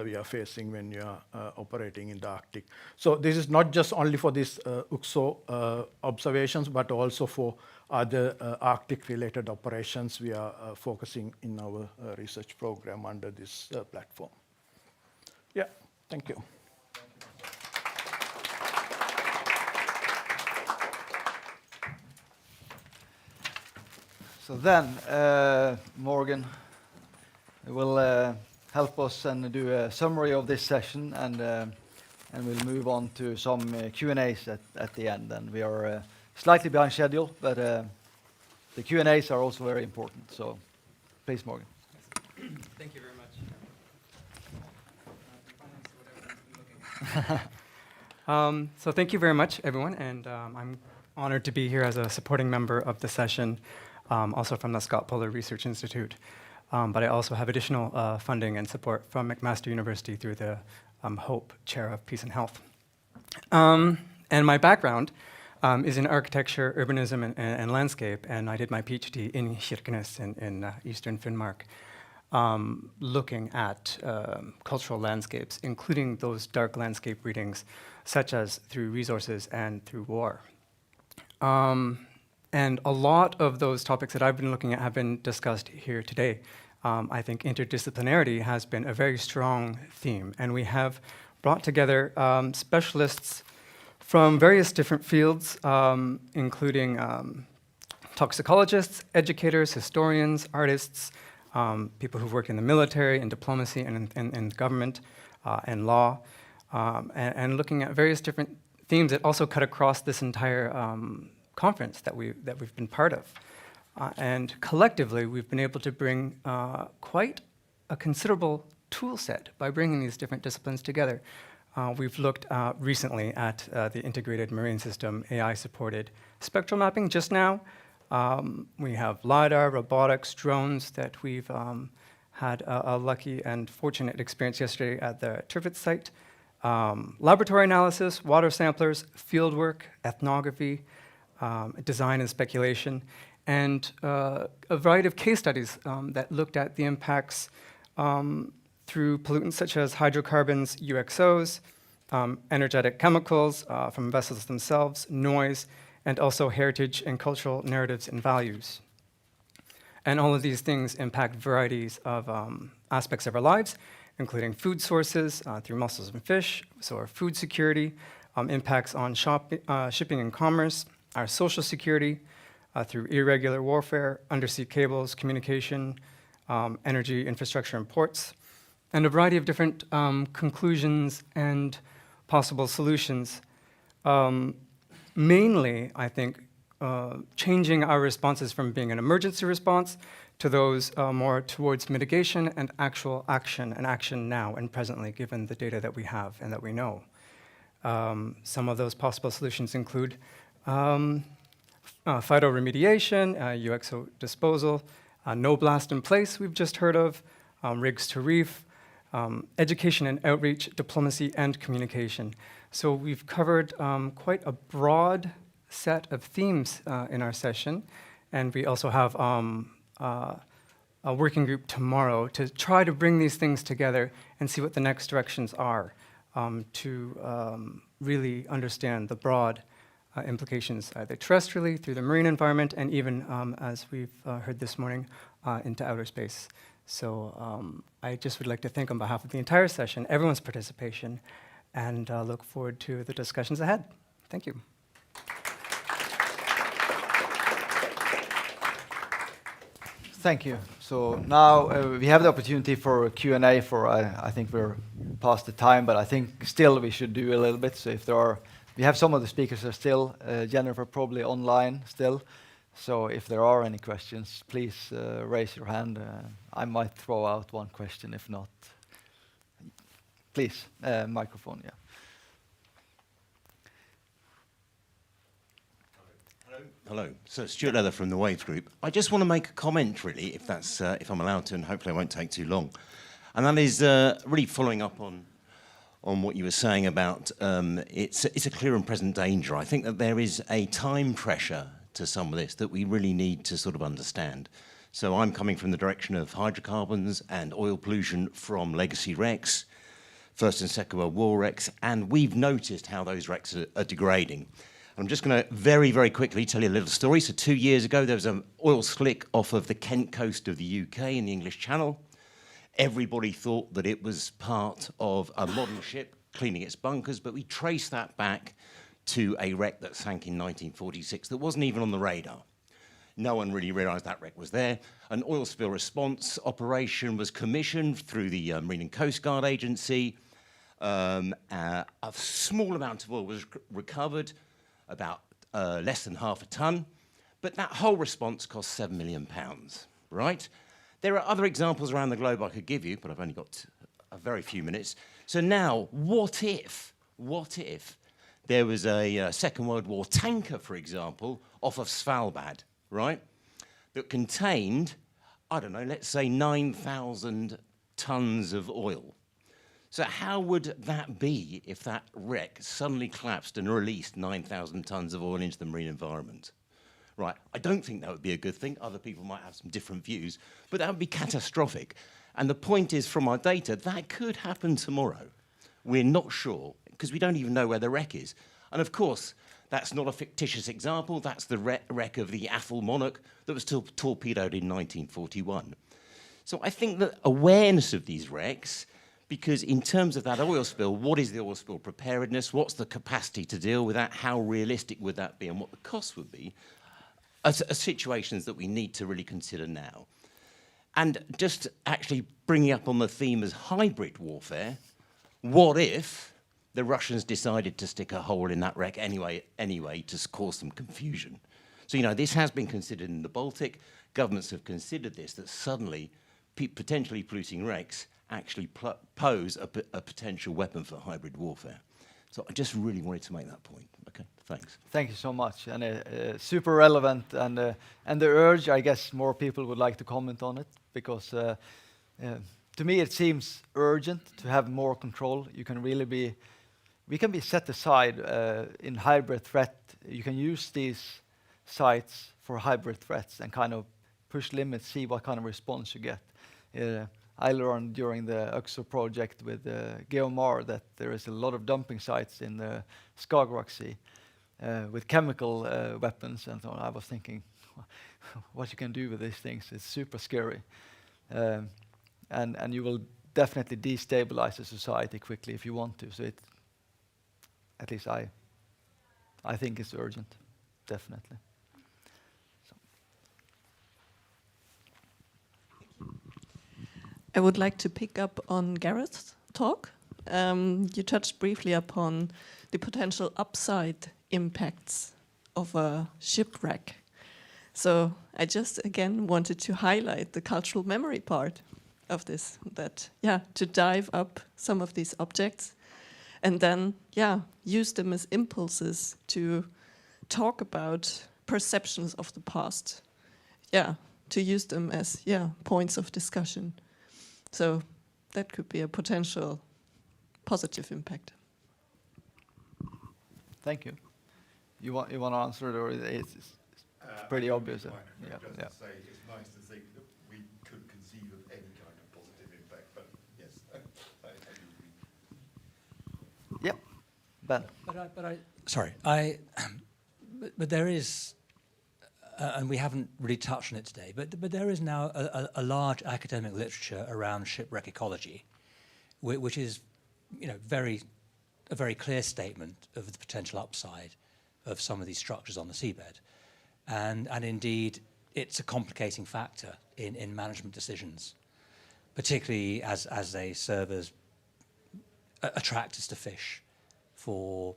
we are facing when you are operating in the Arctic. So this is not just only for these UXO observations, but also for other Arctic-related operations we are focusing in our research program under this platform. Yeah, thank you. So then, Morgan will help us and do a summary of this session, and and we'll move on to some Q&As at the end. And we are slightly behind schedule, but the Q&As are also very important. So please, Morgan. Thank you very much. So thank you very much, everyone, and I'm honored to be here as a supporting member of the session, also from the Scott Polar Research Institute. But I also have additional funding and support from McMaster University through the Hope Chair of Peace and Health. And my background is in architecture, urbanism, and landscape, and I did my PhD in Kirkenes in eastern Finnmark, looking at cultural landscapes, including those dark landscape readings, such as through resources and through war. And a lot of those topics that I've been looking at have been discussed here today. I think interdisciplinarity has been a very strong theme, and we have brought together specialists from various different fields, including toxicologists, educators, historians, artists, people who've worked in the military, in diplomacy, and in government, and law, and looking at various different themes that also cut across this entire conference that we've been part of. And collectively, we've been able to bring quite a considerable tool set by bringing these different disciplines together. We've looked recently at the integrated marine system, AI-supported spectral mapping just now. We have LiDAR, robotics, drones that we've had a lucky and fortunate experience yesterday at the Tirpitz site. Laboratory analysis, water samplers, fieldwork, ethnography, design and speculation, and a variety of case studies that looked at the impacts through pollutants such as hydrocarbons, UXOs, energetic chemicals from vessels themselves, noise, and also heritage and cultural narratives and values. And all of these things impact varieties of aspects of our lives, including food sources through mussels and fish, so our food security, impacts on shipping and commerce, our social security through irregular warfare, undersea cables, communication, energy infrastructure and ports, and a variety of different conclusions and possible solutions. Mainly, I think, changing our responses from being an emergency response to those more towards mitigation and actual action, and action now and presently, given the data that we have and that we know. Some of those possible solutions include phytoremediation, UXO disposal, no blast in place we've just heard of, rigs to reef, education and outreach, diplomacy, and communication. So we've covered quite a broad set of themes in our session, and we also have a working group tomorrow to try to bring these things together and see what the next directions are to really understand the broad implications, either terrestrially, through the marine environment, and even, as we've heard this morning, into outer space. So I just would like to thank on behalf of the entire session, everyone's participation, and look forward to the discussions ahead. Thank you. Thank you. So now we have the opportunity for a Q&A for, I think we're past the time, but I think still we should do a little bit. So if there are, we have some of the speakers are still, Jennifer probably online still. So if there are any questions, please raise your hand. I might throw out one question if not. Please, microphone, yeah. Hello, so Stuart Leather from the Waves Group. I just want to make a comment, really, if that's if I'm allowed to, and hopefully I won't take too long. And that is really following up on what you were saying about it's a clear and present danger. I think that there is a time pressure to some of this that we really need to sort of understand. So I'm coming from the direction of hydrocarbons and oil pollution from legacy wrecks, First and Second World War wrecks, and we've noticed how those wrecks are degrading. I'm just going to very, very quickly tell you a little story. So 2 years ago, there was an oil slick off of the Kent coast of the UK in the English Channel. Everybody thought that it was part of a modern ship cleaning its bunkers, but we traced that back to a wreck that sank in 1946 that wasn't even on the radar. No one really realised that wreck was there. An oil spill response operation was commissioned through the Marine and Coast Guard Agency. A small amount of oil was recovered, about less than half a ton, but that whole response cost £7 million, right? There are other examples around the globe I could give you, but I've only got a very few minutes. So now, what if there was a Second World War tanker, for example, off of Svalbard, right, that contained, I don't know, let's say 9,000 tons of oil. So how would that be if that wreck suddenly collapsed and released 9,000 tons of oil into the marine environment? Right, I don't think that would be a good thing. Other people might have some different views, but that would be catastrophic. And the point is, from our data, that could happen tomorrow. We're not sure, because we don't even know where the wreck is. And of course, that's not a fictitious example. That's the wreck of the Athol Monarch that was torpedoed in 1941. So I think that awareness of these wrecks, because in terms of that oil spill, what is the oil spill preparedness? What's the capacity to deal with that? How realistic would that be and what the costs would be? Are situations that we need to really consider now. And just actually bringing up on the theme as hybrid warfare, what if the Russians decided to stick a hole in that wreck anyway to cause some confusion? So, you know, this has been considered in the Baltic. Governments have considered this, that suddenly potentially polluting wrecks actually pose a potential weapon for hybrid warfare. So I just really wanted to make that point. Okay, thanks. Thank you so much, and super relevant, and the urge. I guess more people would like to comment on it because to me it seems urgent to have more control. You can really be, we can be set aside in hybrid threat. You can use these sites for hybrid threats and kind of push limits, see what kind of response you get. I learned during the UXO project with Geomar that there is a lot of dumping sites in the Skagerrak Sea with chemical weapons and so on. I was thinking, what you can do with these things is super scary. And you will definitely destabilize the society quickly if you want to. So it, at least I think it's urgent, definitely. I would like to pick up on Gareth's talk. You touched briefly upon the potential upside impacts of a shipwreck. So I just again wanted to highlight the cultural memory part of this, that, yeah, to dive up some of these objects and then, yeah, use them as impulses to talk about perceptions of the past. Yeah, to use them as, yeah, points of discussion. So that could be a potential positive impact. Thank you. You want to answer it, or it's pretty obvious? Just Yeah. to say, it's nice to think that we could conceive of any kind of positive impact, but yes, I agree. Yep. Ben. But there is, and we haven't really touched on it today, but there is now a large academic literature around shipwreck ecology, which is, you know, a very clear statement of the potential upside of some of these structures on the seabed, and indeed it's a complicating factor in management decisions, particularly as they serve as attractors to fish for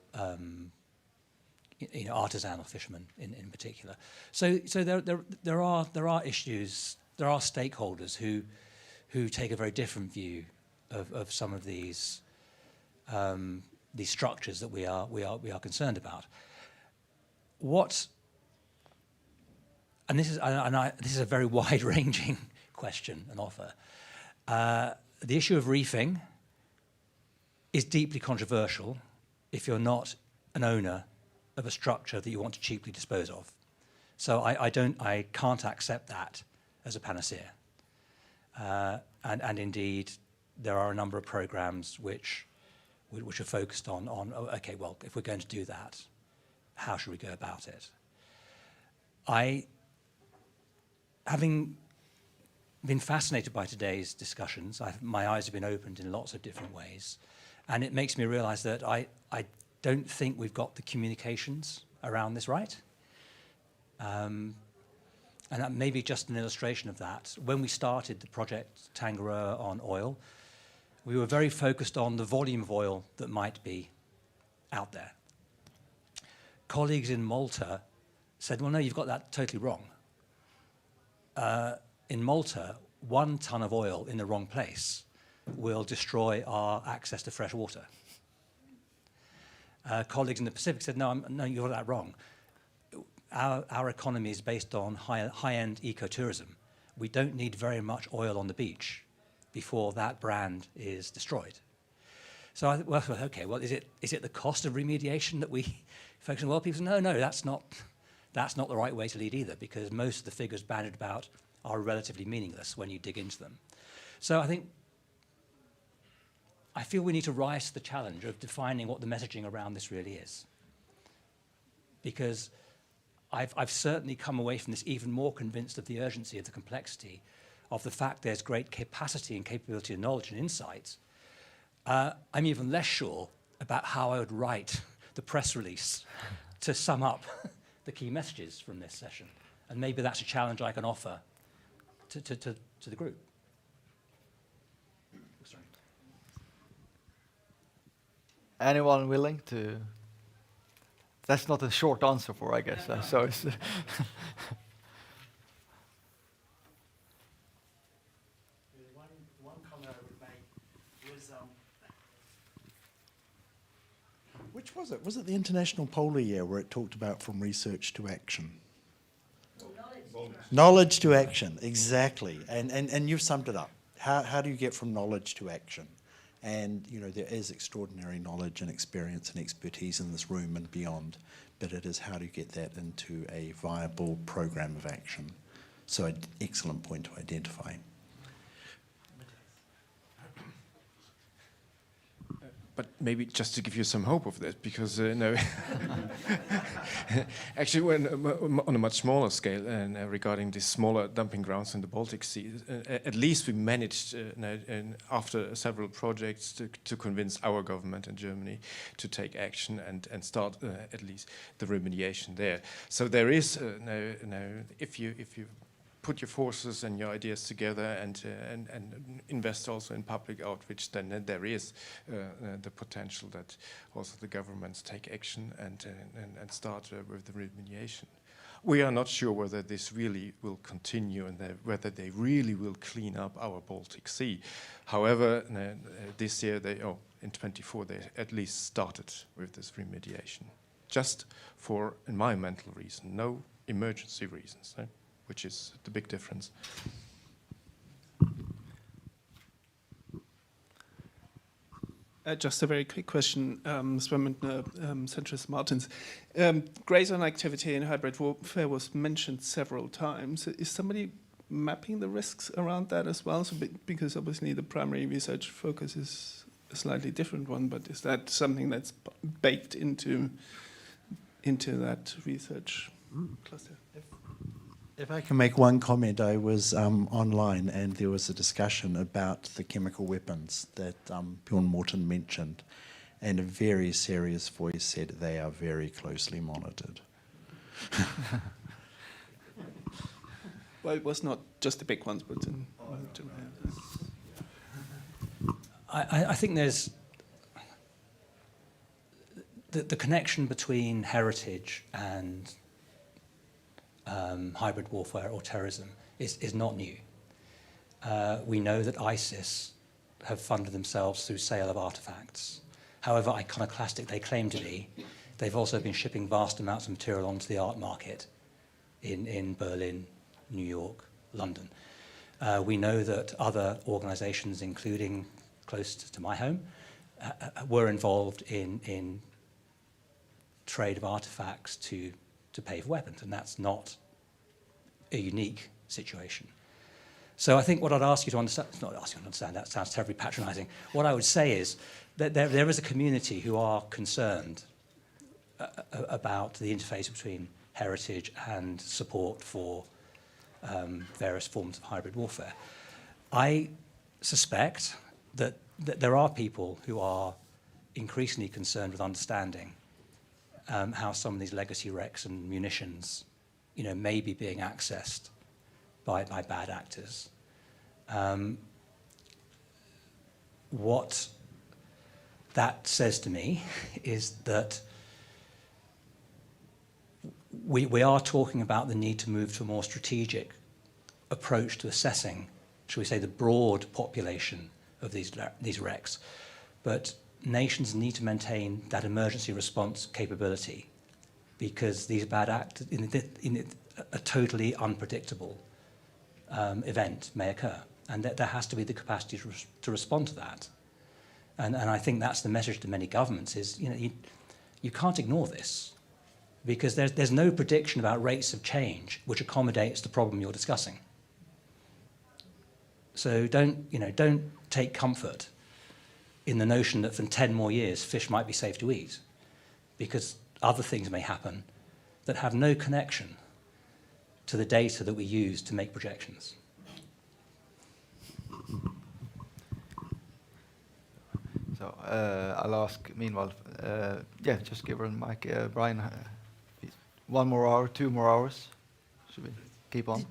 you know, artisanal fishermen in particular. So there are issues, there are stakeholders who take a very different view of some of these structures that we are concerned about. This is a very wide-ranging question and offer. The issue of reefing is deeply controversial if you're not an owner of a structure that you want to cheaply dispose of. So I can't accept that as a panacea. And indeed, there are a number of programs which are focused on, okay, well, if we're going to do that, how should we go about it? Having been fascinated by today's discussions, my eyes have been opened in lots of different ways, and it makes me realize that I don't think we've got the communications around this right. And that may be just an illustration of that. When we started the project Tangaroa on oil, we were very focused on the volume of oil that might be out there. Colleagues in Malta said, well, no, you've got that totally wrong. In Malta, 1 ton of oil in the wrong place will destroy our access to fresh water. Colleagues in the Pacific said, no, you got that wrong. Our economy is based on high-end ecotourism. We don't need very much oil on the beach before that brand is destroyed. So I thought, well, okay, well, is it the cost of remediation that we focus on? Well, people say, no, that's not the right way to lead either, because most of the figures bandied about are relatively meaningless when you dig into them. So I feel we need to rise to the challenge of defining what the messaging around this really is. Because I've certainly come away from this even more convinced of the urgency of the complexity of the fact there's great capacity and capability and knowledge and insight. I'm even less sure about how I would write the press release to sum up the key messages from this session. And maybe that's a challenge I can offer to the group. Sorry. Anyone willing to? That's not a short answer for, I guess. So it's One comment I would make was, which was it? Was it the International Polar Year where it talked about from research to action? Knowledge to action, exactly. And you've summed it up. How do you get from knowledge to action? And, you know, there is extraordinary knowledge and experience and expertise in this room and beyond, but it is how do you get that into a viable program of action? So an excellent point to identify. But maybe just to give you some hope of that, because no, actually, when on a much smaller scale, and regarding the smaller dumping grounds in the Baltic Sea, at least we managed, after several projects, to convince our government in Germany to take action and start at least the remediation there. So there is if you put your forces and your ideas together and invest also in public outreach, then there is the potential that also the governments take action and start with the remediation. We are not sure whether this really will continue and whether they really will clean up our Baltic Sea. However, this year, in 24, they at least started with this remediation, just for environmental reasons, no emergency reasons. Which is the big difference. Just a very quick question, Swemmendner, Centris Martins. Grey zone activity in hybrid warfare was mentioned several times. Is somebody mapping the risks around that as well? So because obviously the primary research focus is a slightly different one, but is that something that's baked into that research cluster? If I can make one comment, I was online and there was a discussion about the chemical weapons that Bjorn Morton mentioned, and a very serious voice said they are very closely monitored. Well, it was not just the big ones, but I think there's the connection between heritage and hybrid warfare or terrorism is not new. We know that ISIS have funded themselves through sale of artifacts. However iconoclastic they claim to be, they've also been shipping vast amounts of material onto the art market in Berlin, New York, London. We know that other organizations, including close to my home, were involved in trade of artifacts to pay for weapons, and that's not a unique situation. So I think what I'd ask you to understand, not ask you to understand, that sounds terribly patronizing. What I would say is that there is a community who are concerned about the interface between heritage and support for various forms of hybrid warfare. I suspect that there are people who are increasingly concerned with understanding how some of these legacy wrecks and munitions, may be being accessed by bad actors. what that says to me is that we are talking about the need to move to a more strategic approach to assessing, shall we say, the broad population of these wrecks. But nations need to maintain that emergency response capability, because these bad acts in a totally unpredictable event may occur, and that there has to be the capacity to respond to that. And I think that's the message to many governments is, you can't ignore this, because there's no prediction about rates of change which accommodates the problem you're discussing. So don't take comfort in the notion that for 10 more years fish might be safe to eat, because other things may happen that have no connection to the data that we use to make projections. So I'll ask, meanwhile, just give her a mic. Brian, 1 more hour, 2 more hours? Should we keep on?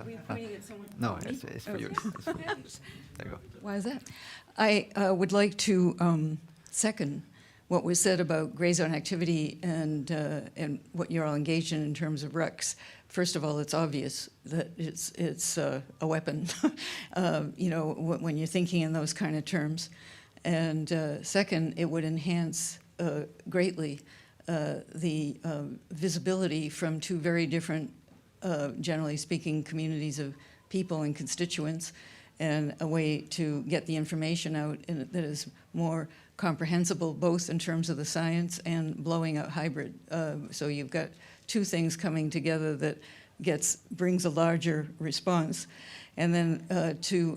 Were you pointing at someone? No, it's for you. There you go. Why is that? I would like to second what was said about gray zone activity and what you're all engaged in terms of wrecks. First of all, it's obvious that it's a weapon, when you're thinking in those kind of terms. And second, it would enhance greatly the visibility from 2 very different, generally speaking, communities of people and constituents, and a way to get the information out that is more comprehensible, both in terms of the science and blowing out hybrid. So you've got 2 things coming together that brings a larger response. And then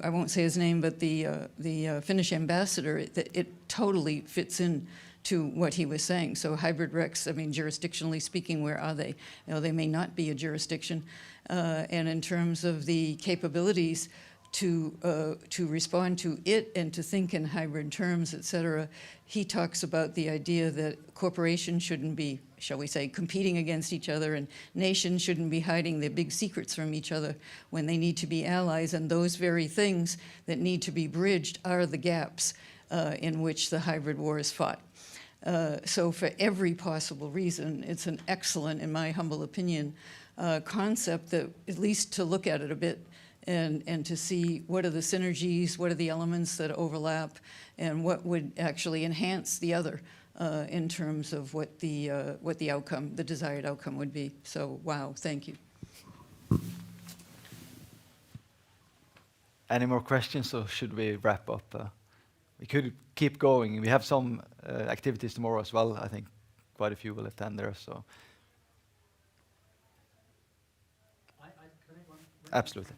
I won't say his name, but the Finnish ambassador, it totally fits in to what he was saying. So hybrid wrecks, jurisdictionally speaking, where are they? They may not be a jurisdiction. And in terms of the capabilities to respond to it and to think in hybrid terms, et cetera, he talks about the idea that corporations shouldn't be, shall we say, competing against each other, and nations shouldn't be hiding their big secrets from each other when they need to be allies, and those very things that need to be bridged are the gaps in which the hybrid war is fought. So for every possible reason, it's an excellent, in my humble opinion, concept that, at least to look at it a bit, and to see what are the synergies, what are the elements that overlap, and what would actually enhance the other in terms of what the outcome, the desired outcome would be. So, wow, thank you. Any more questions, or should we wrap up? We could keep going. We have some activities tomorrow as well. I think quite a few will attend there. So, absolutely.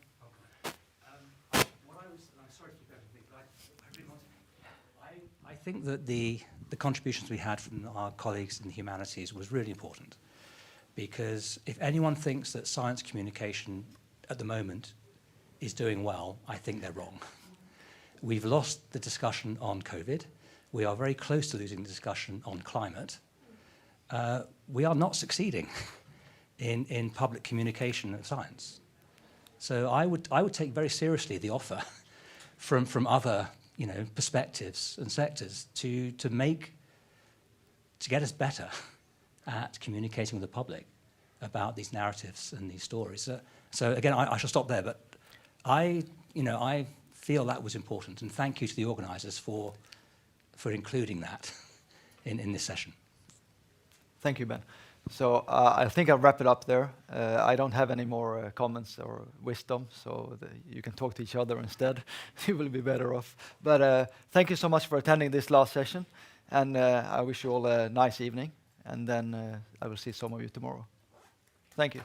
I think that the contributions we had from our colleagues in the humanities was really important, because if anyone thinks that science communication at the moment is doing well, I think they're wrong. We've lost the discussion on COVID. We are very close to losing the discussion on climate. We are not succeeding in public communication of science. So I would take very seriously the offer from other perspectives and sectors to get us better at communicating with the public about these narratives and these stories. So again, I shall stop there, but I feel that was important, and thank you to the organisers for including that in this session. Thank you, Ben. So I think I'll wrap it up there. I don't have any more comments or wisdom, so you can talk to each other instead. You will be better off. But thank you so much for attending this last session, and I wish you all a nice evening, and then I will see some of you tomorrow. Thank you.